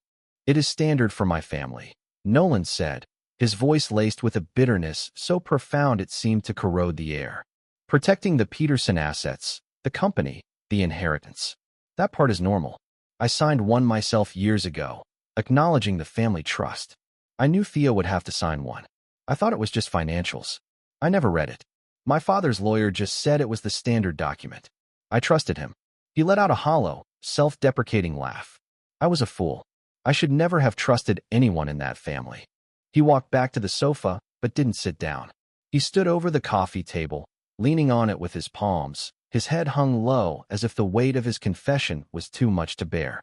[SPEAKER 1] It is standard for my family, Nolan said, his voice laced with a bitterness so profound it seemed to corrode the air. Protecting the Peterson assets, the company, the inheritance. That part is normal. I signed one myself years ago, acknowledging the family trust. I knew Thea would have to sign one. I thought it was just financials. I never read it. My father's lawyer just said it was the standard document. I trusted him. He let out a hollow, self-deprecating laugh. I was a fool. I should never have trusted anyone in that family. He walked back to the sofa, but didn't sit down. He stood over the coffee table, leaning on it with his palms, his head hung low as if the weight of his confession was too much to bear.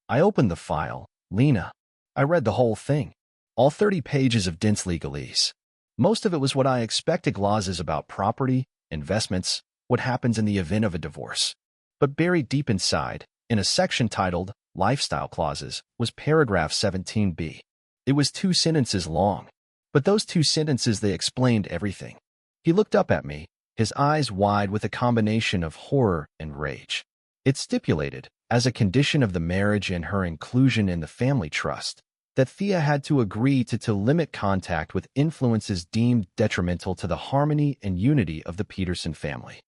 [SPEAKER 1] I opened the file, Lena. I read the whole thing. All 30 pages of dense legalese. Most of it was what I expected, clauses about property, investments, what happens in the event of a divorce. But buried deep inside, in a section titled Lifestyle Clauses, was paragraph 17b. It was 2 sentences long. But those 2 sentences, they explained everything. He looked up at me, his eyes wide with a combination of horror and rage. It stipulated, as a condition of the marriage and her inclusion in the family trust, that Thea had to agree to limit contact with influences deemed detrimental to the harmony and unity of the Peterson family.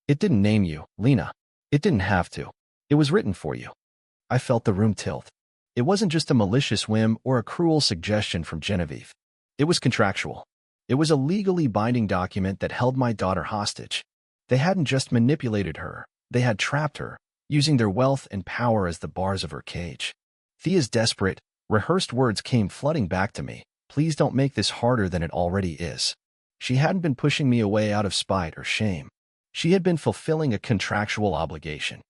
[SPEAKER 1] It didn't name you, Lena. It didn't have to. It was written for you. I felt the room tilt. It wasn't just a malicious whim or a cruel suggestion from Genevieve. It was contractual. It was a legally binding document that held my daughter hostage. They hadn't just manipulated her. They had trapped her, using their wealth and power as the bars of her cage. Thea's desperate, rehearsed words came flooding back to me. Please don't make this harder than it already is. She hadn't been pushing me away out of spite or shame. She had been fulfilling a contractual obligation.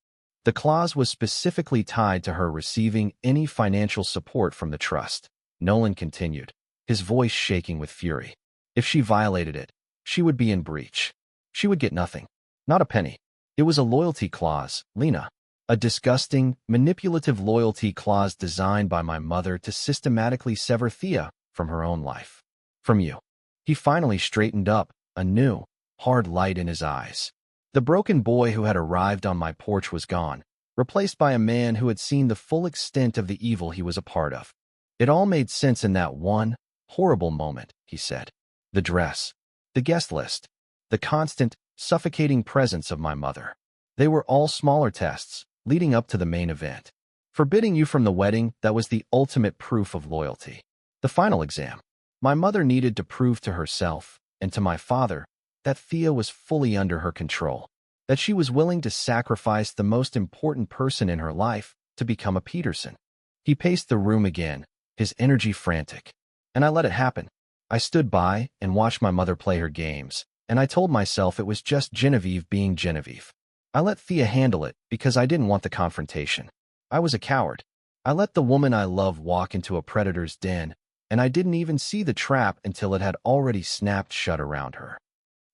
[SPEAKER 1] The clause was specifically tied to her receiving any financial support from the trust. Nolan continued, his voice shaking with fury. If she violated it, she would be in breach. She would get nothing. Not a penny. It was a loyalty clause, Lena. A disgusting, manipulative loyalty clause designed by my mother to systematically sever Thea from her own life. From you. He finally straightened up, a new, hard light in his eyes. The broken boy who had arrived on my porch was gone, replaced by a man who had seen the full extent of the evil he was a part of. It all made sense in that one, horrible moment, he said. The dress, the guest list, the constant, suffocating presence of my mother. They were all smaller tests, leading up to the main event. Forbidding you from the wedding, that was the ultimate proof of loyalty. The final exam. My mother needed to prove to herself, and to my father, that Thea was fully under her control, that she was willing to sacrifice the most important person in her life to become a Peterson. He paced the room again, his energy frantic. And I let it happen. I stood by and watched my mother play her games, and I told myself it was just Genevieve being Genevieve. I let Thea handle it because I didn't want the confrontation. I was a coward. I let the woman I love walk into a predator's den, and I didn't even see the trap until it had already snapped shut around her.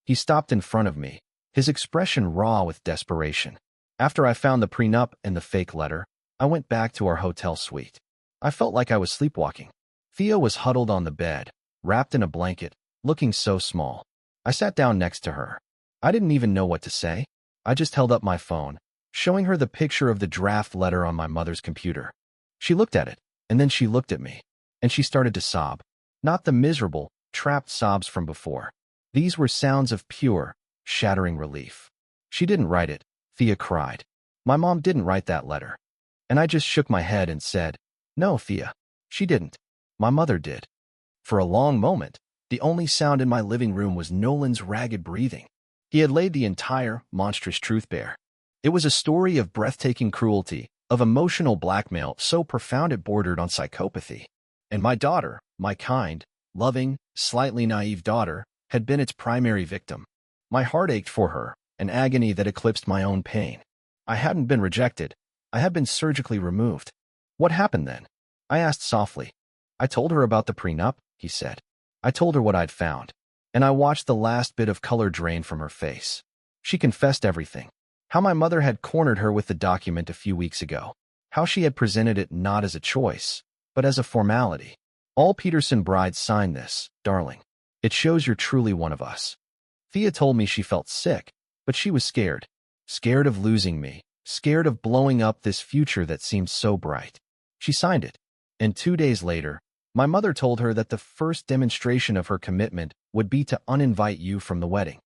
[SPEAKER 1] He stopped in front of me, his expression raw with desperation. After I found the prenup and the fake letter, I went back to our hotel suite. I felt like I was sleepwalking. Thea was huddled on the bed, wrapped in a blanket, looking so small. I sat down next to her. I didn't even know what to say. I just held up my phone, showing her the picture of the draft letter on my mother's computer. She looked at it, and then she looked at me, and she started to sob. Not the miserable, trapped sobs from before. These were sounds of pure, shattering relief. She didn't write it, Thea cried. My mom didn't write that letter. And I just shook my head and said, "No, Thea, she didn't. My mother did." For a long moment, the only sound in my living room was Nolan's ragged breathing. He had laid the entire, monstrous truth bare. It was a story of breathtaking cruelty, of emotional blackmail so profound it bordered on psychopathy. And my daughter, my kind, loving, slightly naive daughter, had been its primary victim. My heart ached for her, an agony that eclipsed my own pain. I hadn't been rejected. I had been surgically removed. What happened then? I asked softly. I told her about the prenup, he said. I told her what I'd found, and I watched the last bit of color drain from her face. She confessed everything. How my mother had cornered her with the document a few weeks ago. How she had presented it not as a choice, but as a formality. All Peterson brides sign this, darling. It shows you're truly one of us. Thea told me she felt sick, but she was scared. Scared of losing me. Scared of blowing up this future that seemed so bright. She signed it. And 2 days later, my mother told her that the first demonstration of her commitment would be to uninvite you from the wedding.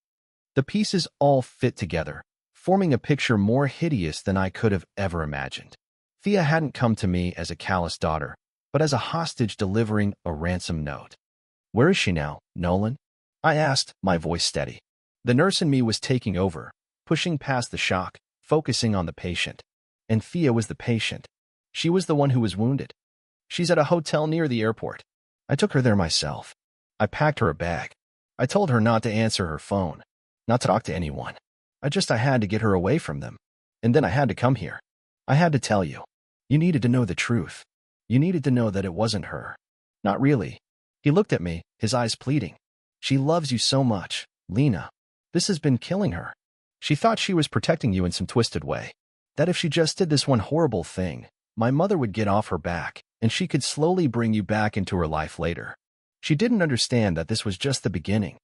[SPEAKER 1] The pieces all fit together, forming a picture more hideous than I could have ever imagined. Thea hadn't come to me as a callous daughter, but as a hostage delivering a ransom note. Where is she now, Nolan? I asked, my voice steady. The nurse in me was taking over, pushing past the shock, focusing on the patient. And Thea was the patient. She was the one who was wounded. She's at a hotel near the airport. I took her there myself. I packed her a bag. I told her not to answer her phone, not to talk to anyone. I had to get her away from them. And then I had to come here. I had to tell you. You needed to know the truth. You needed to know that it wasn't her. Not really. He looked at me, his eyes pleading. She loves you so much, Lena. This has been killing her. She thought she was protecting you in some twisted way. That if she just did this one horrible thing, my mother would get off her back, and she could slowly bring you back into her life later. She didn't understand that this was just the beginning.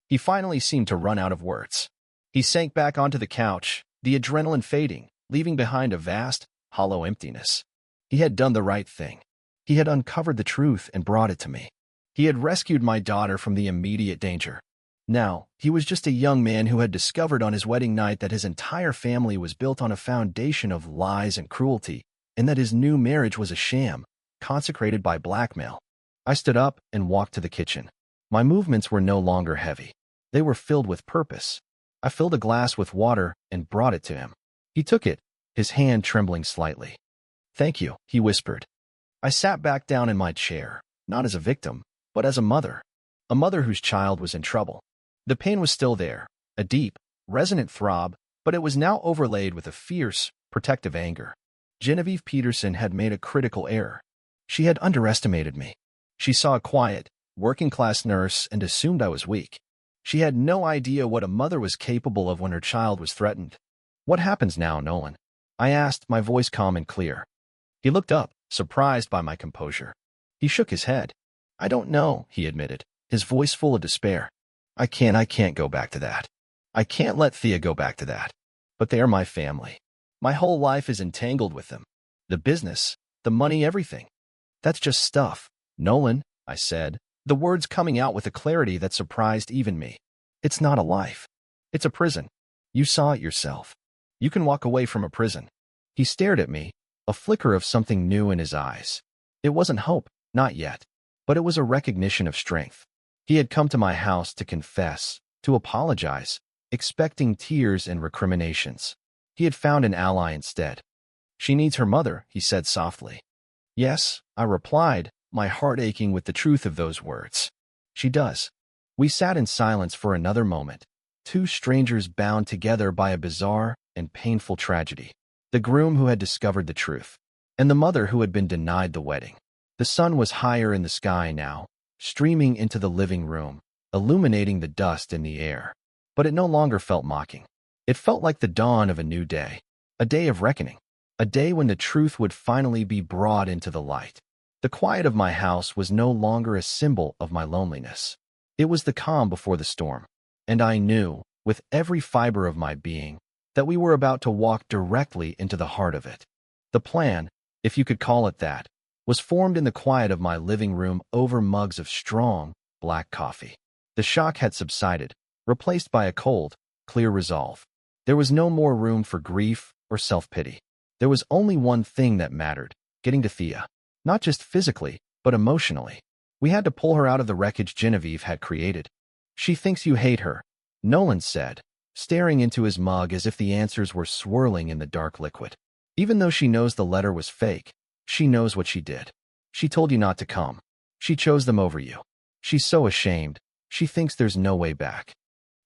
[SPEAKER 1] He finally seemed to run out of words. He sank back onto the couch, the adrenaline fading, leaving behind a vast, hollow emptiness. He had done the right thing. He had uncovered the truth and brought it to me. He had rescued my daughter from the immediate danger. Now, he was just a young man who had discovered on his wedding night that his entire family was built on a foundation of lies and cruelty, and that his new marriage was a sham, consecrated by blackmail. I stood up and walked to the kitchen. My movements were no longer heavy. They were filled with purpose. I filled a glass with water and brought it to him. He took it, his hand trembling slightly. "Thank you," he whispered. I sat back down in my chair, not as a victim, but as a mother whose child was in trouble. The pain was still there, a deep, resonant throb, but it was now overlaid with a fierce, protective anger. Genevieve Peterson had made a critical error. She had underestimated me. She saw a quiet, working-class nurse and assumed I was weak. She had no idea what a mother was capable of when her child was threatened. "What happens now, Nolan?" I asked, my voice calm and clear. He looked up, surprised by my composure. He shook his head. "I don't know," he admitted, his voice full of despair. I can't go back to that. I can't let Thea go back to that. But they are my family. My whole life is entangled with them. The business, the money, everything. That's just stuff. Nolan," I said, the words coming out with a clarity that surprised even me. "It's not a life. It's a prison. You saw it yourself. You can walk away from a prison." He stared at me, a flicker of something new in his eyes. It wasn't hope, not yet, but it was a recognition of strength. He had come to my house to confess, to apologize, expecting tears and recriminations. He had found an ally instead. "She needs her mother," he said softly. "Yes," I replied, my heart aching with the truth of those words. She does. We sat in silence for another moment, two strangers bound together by a bizarre and painful tragedy. The groom who had discovered the truth, and the mother who had been denied the wedding. The sun was higher in the sky now, streaming into the living room, illuminating the dust in the air. But it no longer felt mocking. It felt like the dawn of a new day, a day of reckoning, a day when the truth would finally be brought into the light. The quiet of my house was no longer a symbol of my loneliness. It was the calm before the storm, and I knew, with every fiber of my being, that we were about to walk directly into the heart of it. The plan, if you could call it that, was formed in the quiet of my living room over mugs of strong, black coffee. The shock had subsided, replaced by a cold, clear resolve. There was no more room for grief or self-pity. There was only one thing that mattered, getting to Thea. Not just physically, but emotionally. We had to pull her out of the wreckage Genevieve had created. She thinks you hate her, Nolan said, staring into his mug as if the answers were swirling in the dark liquid. Even though she knows the letter was fake, she knows what she did. She told you not to come. She chose them over you. She's so ashamed. She thinks there's no way back.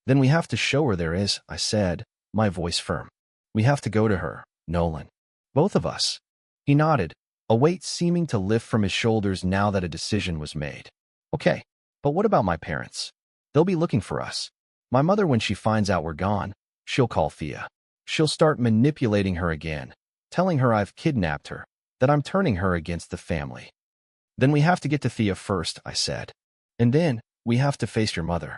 [SPEAKER 1] Then we have to show her there is, I said, my voice firm. We have to go to her, Nolan. Both of us. He nodded, a weight seeming to lift from his shoulders now that a decision was made. Okay, but what about my parents? They'll be looking for us. My mother, when she finds out we're gone, she'll call Thea. She'll start manipulating her again, telling her I've kidnapped her, that I'm turning her against the family. Then we have to get to Thea first, I said. And then, we have to face your mother.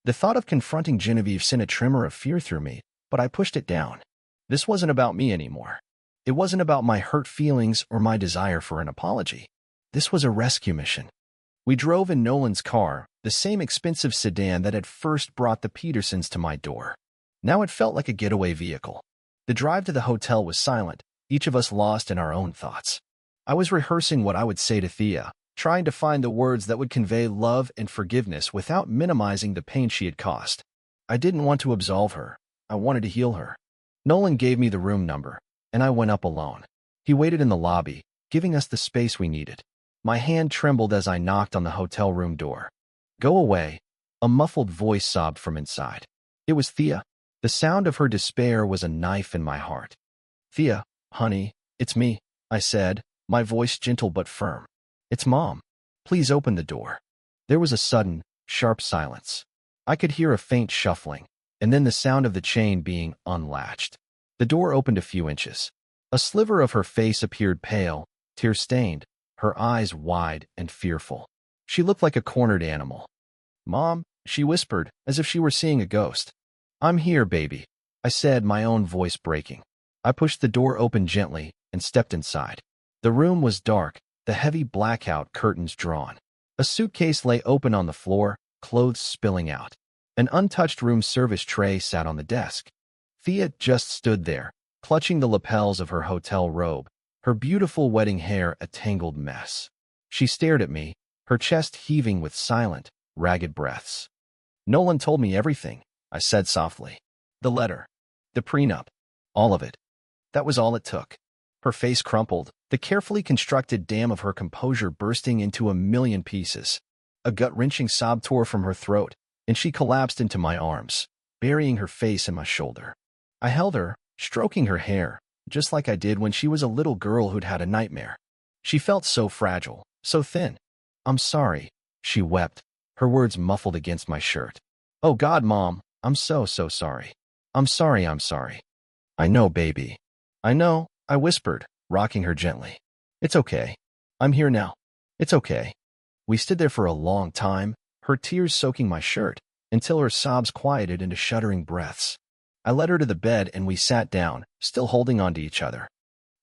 [SPEAKER 1] The thought of confronting Genevieve sent a tremor of fear through me, but I pushed it down. This wasn't about me anymore. It wasn't about my hurt feelings or my desire for an apology. This was a rescue mission. We drove in Nolan's car, the same expensive sedan that had first brought the Petersons to my door. Now it felt like a getaway vehicle. The drive to the hotel was silent, each of us lost in our own thoughts. I was rehearsing what I would say to Thea, trying to find the words that would convey love and forgiveness without minimizing the pain she had caused. I didn't want to absolve her. I wanted to heal her. Nolan gave me the room number, and I went up alone. He waited in the lobby, giving us the space we needed. My hand trembled as I knocked on the hotel room door. Go away, a muffled voice sobbed from inside. It was Thea. The sound of her despair was a knife in my heart. Thea, honey, it's me, I said, my voice gentle but firm. It's Mom. Please open the door. There was a sudden, sharp silence. I could hear a faint shuffling, and then the sound of the chain being unlatched. The door opened a few inches. A sliver of her face appeared pale, tear-stained, her eyes wide and fearful. She looked like a cornered animal. Mom, she whispered, as if she were seeing a ghost. I'm here, baby, I said, my own voice breaking. I pushed the door open gently and stepped inside. The room was dark, the heavy blackout curtains drawn. A suitcase lay open on the floor, clothes spilling out. An untouched room service tray sat on the desk. Thea just stood there, clutching the lapels of her hotel robe, her beautiful wedding hair a tangled mess. She stared at me, her chest heaving with silent, ragged breaths. Nolan told me everything, I said softly. The letter. The prenup. All of it. That was all it took. Her face crumpled, the carefully constructed dam of her composure bursting into a million pieces. A gut-wrenching sob tore from her throat, and she collapsed into my arms, burying her face in my shoulder. I held her, stroking her hair, just like I did when she was a little girl who'd had a nightmare. She felt so fragile, so thin. I'm sorry, she wept, her words muffled against my shirt. Oh God, Mom, I'm so sorry. I'm sorry. I know, baby. I know, I whispered, rocking her gently. It's okay. I'm here now. It's okay. We stood there for a long time, her tears soaking my shirt, until her sobs quieted into shuddering breaths. I led her to the bed and we sat down, still holding on to each other.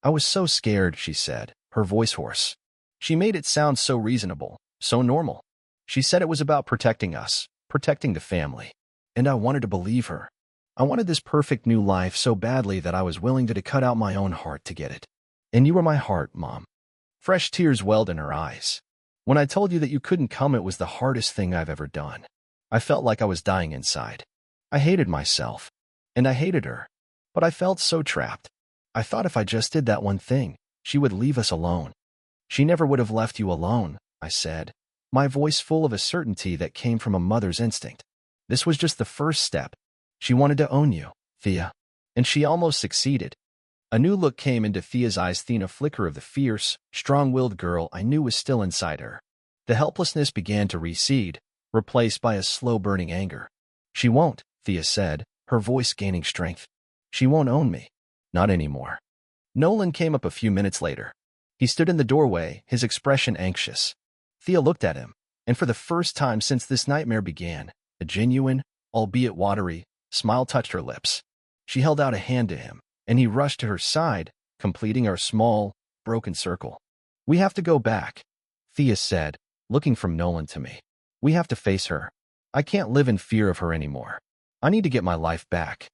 [SPEAKER 1] I was so scared, she said, her voice hoarse. She made it sound so reasonable, so normal. She said it was about protecting us, protecting the family. And I wanted to believe her. I wanted this perfect new life so badly that I was willing to cut out my own heart to get it. And you were my heart, Mom. Fresh tears welled in her eyes. When I told you that you couldn't come, it was the hardest thing I've ever done. I felt like I was dying inside. I hated myself. And I hated her. But I felt so trapped. I thought if I just did that one thing, she would leave us alone. She never would have left you alone, I said, my voice full of a certainty that came from a mother's instinct. This was just the first step. She wanted to own you, Thea. And she almost succeeded. A new look came into Thea's eyes, a flicker of the fierce, strong-willed girl I knew was still inside her. The helplessness began to recede, replaced by a slow-burning anger. She won't, Thea said, her voice gaining strength. She won't own me. Not anymore. Nolan came up a few minutes later. He stood in the doorway, his expression anxious. Thea looked at him, and for the first time since this nightmare began, a genuine, albeit watery, smile touched her lips. She held out a hand to him, and he rushed to her side, completing our small, broken circle. We have to go back, Thea said, looking from Nolan to me. We have to face her. I can't live in fear of her anymore. I need to get my life back.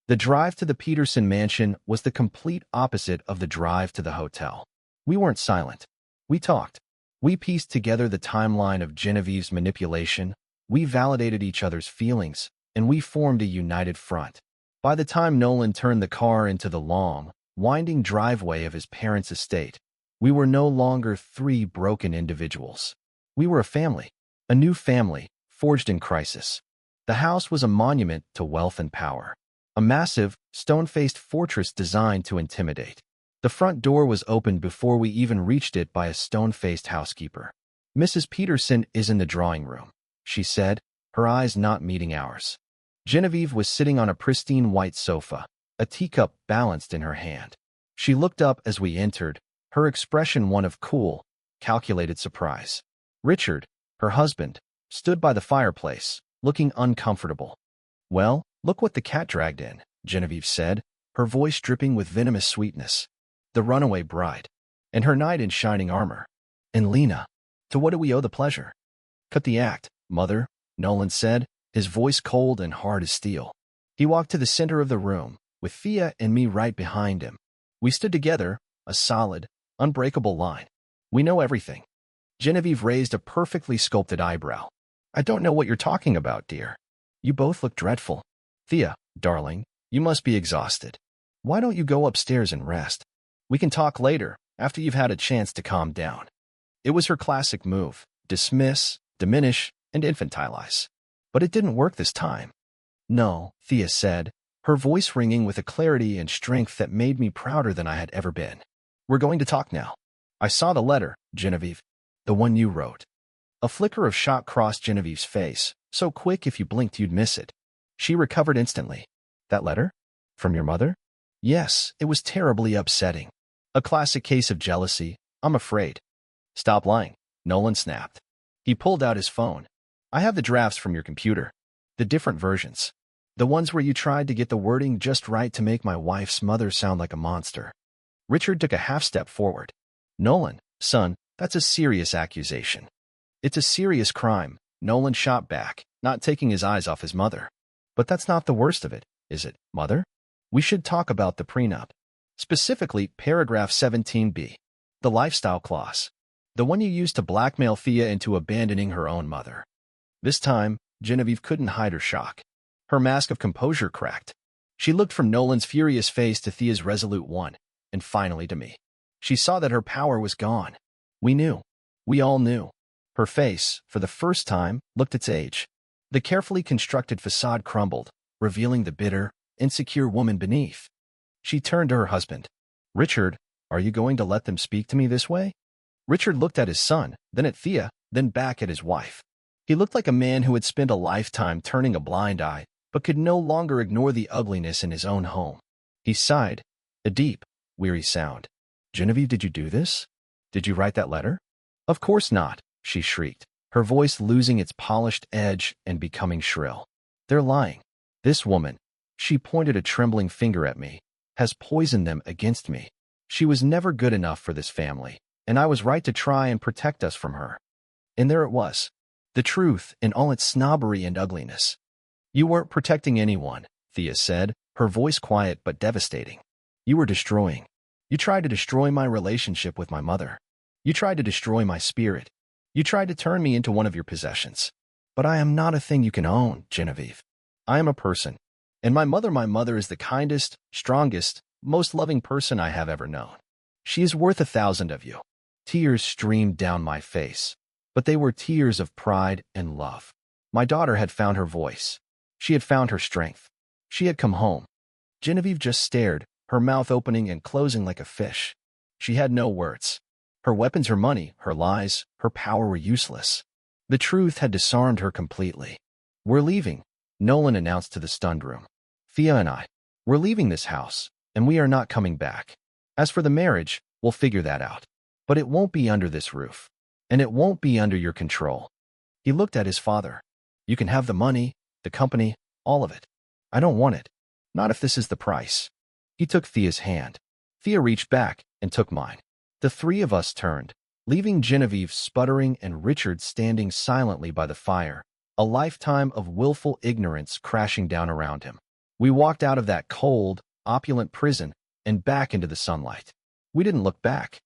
[SPEAKER 1] The drive to the Peterson mansion was the complete opposite of the drive to the hotel. We weren't silent. We talked. We pieced together the timeline of Genevieve's manipulation. We validated each other's feelings, and we formed a united front. By the time Nolan turned the car into the long, winding driveway of his parents' estate, we were no longer three broken individuals. We were a family, a new family, forged in crisis. The house was a monument to wealth and power, a massive, stone-faced fortress designed to intimidate. The front door was opened before we even reached it by a stone-faced housekeeper. Mrs. Peterson is in the drawing room, she said, her eyes not meeting ours. Genevieve was sitting on a pristine white sofa, a teacup balanced in her hand. She looked up as we entered, her expression one of cool, calculated surprise. Richard, her husband, stood by the fireplace, looking uncomfortable. Well, look what the cat dragged in, Genevieve said, her voice dripping with venomous sweetness. The runaway bride, and her knight in shining armor. And Lena, to what do we owe the pleasure? Cut the act, mother, Nolan said, his voice cold and hard as steel. He walked to the center of the room, with Thea and me right behind him. We stood together, a solid, unbreakable line. We know everything. Genevieve raised a perfectly sculpted eyebrow. I don't know what you're talking about, dear. You both look dreadful. Thea, darling, you must be exhausted. Why don't you go upstairs and rest? We can talk later, after you've had a chance to calm down. It was her classic move, dismiss, diminish, and infantilize. But it didn't work this time. No, Thea said, her voice ringing with a clarity and strength that made me prouder than I had ever been. We're going to talk now. I saw the letter, Genevieve. The one you wrote. A flicker of shock crossed Genevieve's face, so quick if you blinked you'd miss it. She recovered instantly. That letter? From your mother? Yes, it was terribly upsetting. A classic case of jealousy, I'm afraid. Stop lying, Nolan snapped. He pulled out his phone. I have the drafts from your computer. The different versions. The ones where you tried to get the wording just right to make my wife's mother sound like a monster. Richard took a half step forward. Nolan, son, that's a serious accusation. It's a serious crime, Nolan shot back, not taking his eyes off his mother. But that's not the worst of it, is it, mother? We should talk about the prenup. Specifically, paragraph 17b, the lifestyle clause. The one you used to blackmail Thea into abandoning her own mother. This time, Genevieve couldn't hide her shock. Her mask of composure cracked. She looked from Nolan's furious face to Thea's resolute one, and finally to me. She saw that her power was gone. We knew. We all knew. Her face, for the first time, looked its age. The carefully constructed facade crumbled, revealing the bitter, insecure woman beneath. She turned to her husband. Richard, are you going to let them speak to me this way? Richard looked at his son, then at Thea, then back at his wife. He looked like a man who had spent a lifetime turning a blind eye, but could no longer ignore the ugliness in his own home. He sighed, a deep, weary sound. Genevieve, did you do this? Did you write that letter? Of course not, she shrieked, her voice losing its polished edge and becoming shrill. They're lying. This woman, she pointed a trembling finger at me, has poisoned them against me. She was never good enough for this family, and I was right to try and protect us from her. And there it was. The truth in all its snobbery and ugliness. You weren't protecting anyone, Thea said, her voice quiet but devastating. You were destroying. You tried to destroy my relationship with my mother. You tried to destroy my spirit. You tried to turn me into one of your possessions. But I am not a thing you can own, Genevieve. I am a person. And my mother is the kindest, strongest, most loving person I have ever known. She is worth 1,000 of you. Tears streamed down my face, but they were tears of pride and love. My daughter had found her voice. She had found her strength. She had come home. Genevieve just stared, her mouth opening and closing like a fish. She had no words. Her weapons, her money, her lies, her power were useless. The truth had disarmed her completely. "We're leaving," Nolan announced to the stunned room. "Thea and I. We're leaving this house, and we are not coming back. As for the marriage, we'll figure that out. But it won't be under this roof. And it won't be under your control." He looked at his father. "You can have the money, the company, all of it. I don't want it. Not if this is the price." He took Thea's hand. Thea reached back and took mine. The three of us turned, leaving Genevieve sputtering and Richard standing silently by the fire, a lifetime of willful ignorance crashing down around him. We walked out of that cold, opulent prison and back into the sunlight. We didn't look back.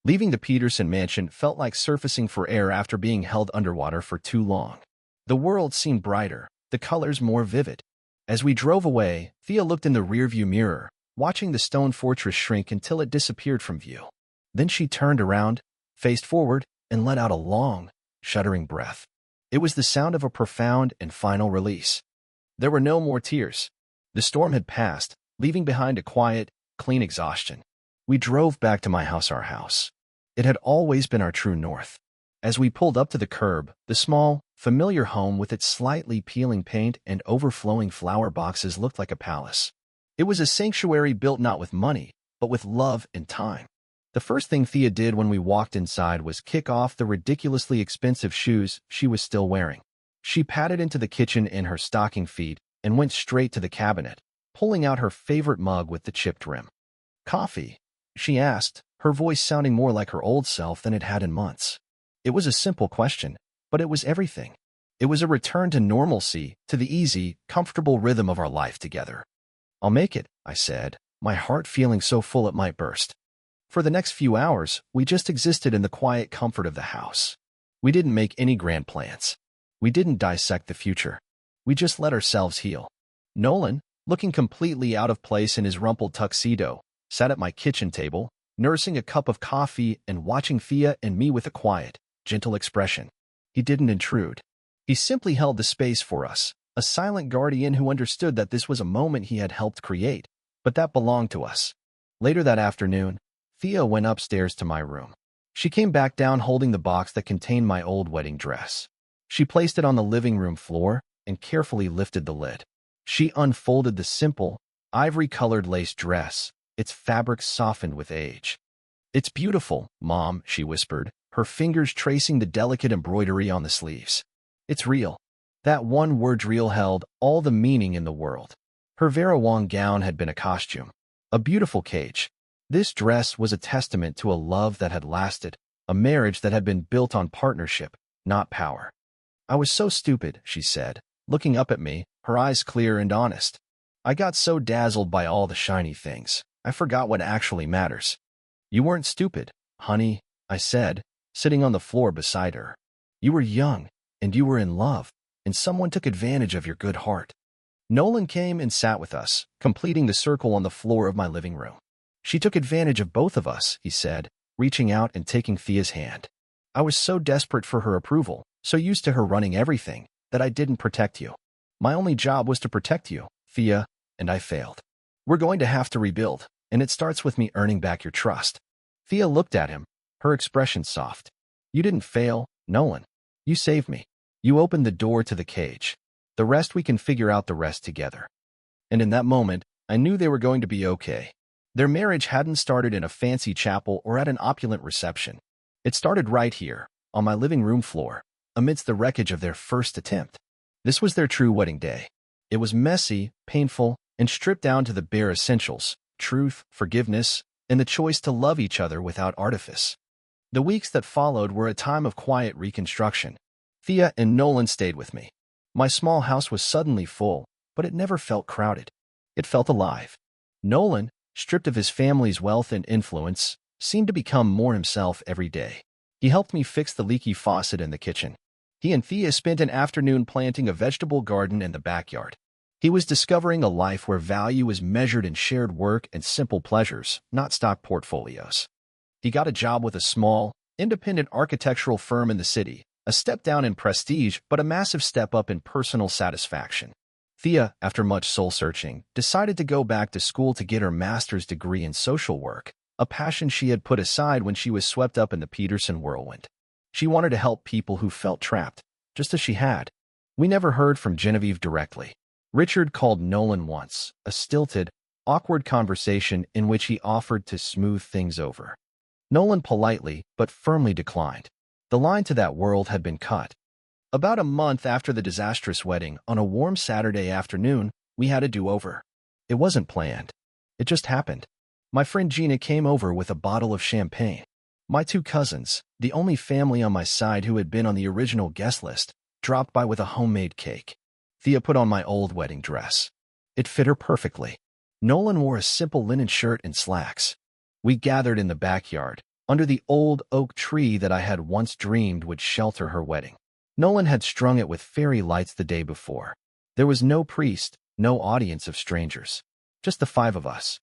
[SPEAKER 1] Leaving the Peterson mansion felt like surfacing for air after being held underwater for too long. The world seemed brighter, the colors more vivid. As we drove away, Thea looked in the rearview mirror, watching the stone fortress shrink until it disappeared from view. Then she turned around, faced forward, and let out a long, shuddering breath. It was the sound of a profound and final release. There were no more tears. The storm had passed, leaving behind a quiet, clean exhaustion. We drove back to my house, our house. It had always been our true north. As we pulled up to the curb, the small, familiar home with its slightly peeling paint and overflowing flower boxes looked like a palace. It was a sanctuary built not with money, but with love and time. The first thing Thea did when we walked inside was kick off the ridiculously expensive shoes she was still wearing. She padded into the kitchen in her stocking feet and went straight to the cabinet, pulling out her favorite mug with the chipped rim. "Coffee?" she asked, her voice sounding more like her old self than it had in months. It was a simple question, but it was everything. It was a return to normalcy, to the easy, comfortable rhythm of our life together. "I'll make it," I said, my heart feeling so full it might burst. For the next few hours, we just existed in the quiet comfort of the house. We didn't make any grand plans. We didn't dissect the future. We just let ourselves heal. Nolan, looking completely out of place in his rumpled tuxedo, sat at my kitchen table, nursing a cup of coffee and watching Thea and me with a quiet, gentle expression. He didn't intrude. He simply held the space for us, a silent guardian who understood that this was a moment he had helped create, but that belonged to us. Later that afternoon, Thea went upstairs to my room. She came back down holding the box that contained my old wedding dress. She placed it on the living room floor and carefully lifted the lid. She unfolded the simple, ivory-colored lace dress, its fabric softened with age. "It's beautiful, Mom," she whispered, her fingers tracing the delicate embroidery on the sleeves. "It's real." That one word, real, held all the meaning in the world. Her Vera Wang gown had been a costume, a beautiful cage. This dress was a testament to a love that had lasted, a marriage that had been built on partnership, not power. "I was so stupid," she said, looking up at me, her eyes clear and honest. "I got so dazzled by all the shiny things, I forgot what actually matters." "You weren't stupid, honey," I said, sitting on the floor beside her. "You were young, and you were in love, and someone took advantage of your good heart." Nolan came and sat with us, completing the circle on the floor of my living room. "She took advantage of both of us," he said, reaching out and taking Thea's hand. "I was so desperate for her approval, so used to her running everything, that I didn't protect you. My only job was to protect you, Thea, and I failed. We're going to have to rebuild, and it starts with me earning back your trust." Thea looked at him, her expression soft. "You didn't fail, Nolan. You saved me. You opened the door to the cage. The rest we can figure out the rest together." And in that moment, I knew they were going to be okay. Their marriage hadn't started in a fancy chapel or at an opulent reception. It started right here, on my living room floor, amidst the wreckage of their first attempt. This was their true wedding day. It was messy, painful, and stripped down to the bare essentials: truth, forgiveness, and the choice to love each other without artifice. The weeks that followed were a time of quiet reconstruction. Thea and Nolan stayed with me. My small house was suddenly full, but it never felt crowded. It felt alive. Nolan, stripped of his family's wealth and influence, seemed to become more himself every day. He helped me fix the leaky faucet in the kitchen. He and Thea spent an afternoon planting a vegetable garden in the backyard. He was discovering a life where value is measured in shared work and simple pleasures, not stock portfolios. He got a job with a small, independent architectural firm in the city, a step down in prestige but a massive step up in personal satisfaction. Thea, after much soul-searching, decided to go back to school to get her master's degree in social work, a passion she had put aside when she was swept up in the Peterson whirlwind. She wanted to help people who felt trapped, just as she had. We never heard from Genevieve directly. Richard called Nolan once, a stilted, awkward conversation in which he offered to smooth things over. Nolan politely but firmly declined. The line to that world had been cut. About a month after the disastrous wedding, on a warm Saturday afternoon, we had a do-over. It wasn't planned. It just happened. My friend Gina came over with a bottle of champagne. My two cousins, the only family on my side who had been on the original guest list, dropped by with a homemade cake. Thea put on my old wedding dress. It fit her perfectly. Nolan wore a simple linen shirt and slacks. We gathered in the backyard, under the old oak tree that I had once dreamed would shelter her wedding. Nolan had strung it with fairy lights the day before. There was no priest, no audience of strangers. Just the five of us.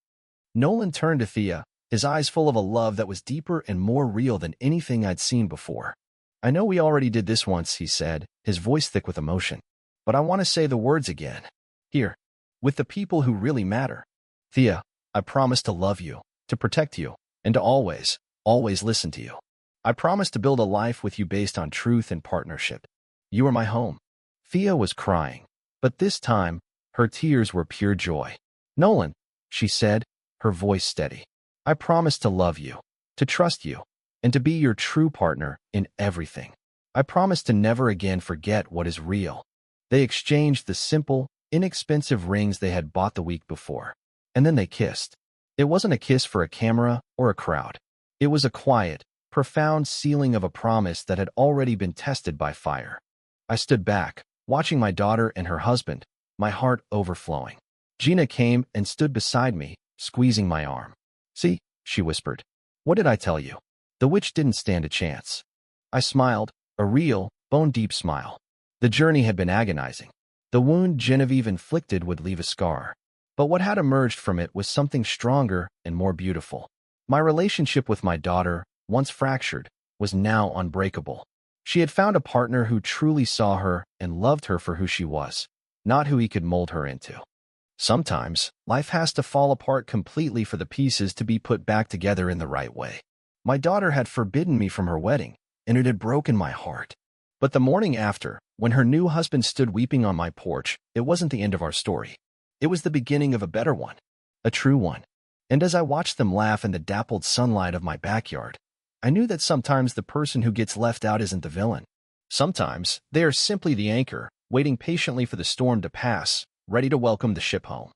[SPEAKER 1] Nolan turned to Thea, his eyes full of a love that was deeper and more real than anything I'd seen before. "I know we already did this once," he said, his voice thick with emotion. "But I want to say the words again. Here. With the people who really matter. Thea, I promise to love you, to protect you, and to always, always listen to you. I promise to build a life with you based on truth and partnership. You are my home." Thea was crying, but this time, her tears were pure joy. "Nolan," she said, her voice steady, "I promise to love you, to trust you, and to be your true partner in everything. I promise to never again forget what is real." They exchanged the simple, inexpensive rings they had bought the week before, and then they kissed. It wasn't a kiss for a camera or a crowd. It was a quiet, profound sealing of a promise that had already been tested by fire. I stood back, watching my daughter and her husband, my heart overflowing. Gina came and stood beside me, squeezing my arm. "See," she whispered. "What did I tell you? The witch didn't stand a chance." I smiled, a real, bone-deep smile. The journey had been agonizing. The wound Genevieve inflicted would leave a scar. But what had emerged from it was something stronger and more beautiful. My relationship with my daughter, once fractured, was now unbreakable. She had found a partner who truly saw her and loved her for who she was, not who he could mold her into. Sometimes, life has to fall apart completely for the pieces to be put back together in the right way. My daughter had forbidden me from her wedding, and it had broken my heart. But the morning after, when her new husband stood weeping on my porch, it wasn't the end of our story. It was the beginning of a better one, a true one. And as I watched them laugh in the dappled sunlight of my backyard, I knew that sometimes the person who gets left out isn't the villain. Sometimes they are simply the anchor, waiting patiently for the storm to pass, ready to welcome the ship home.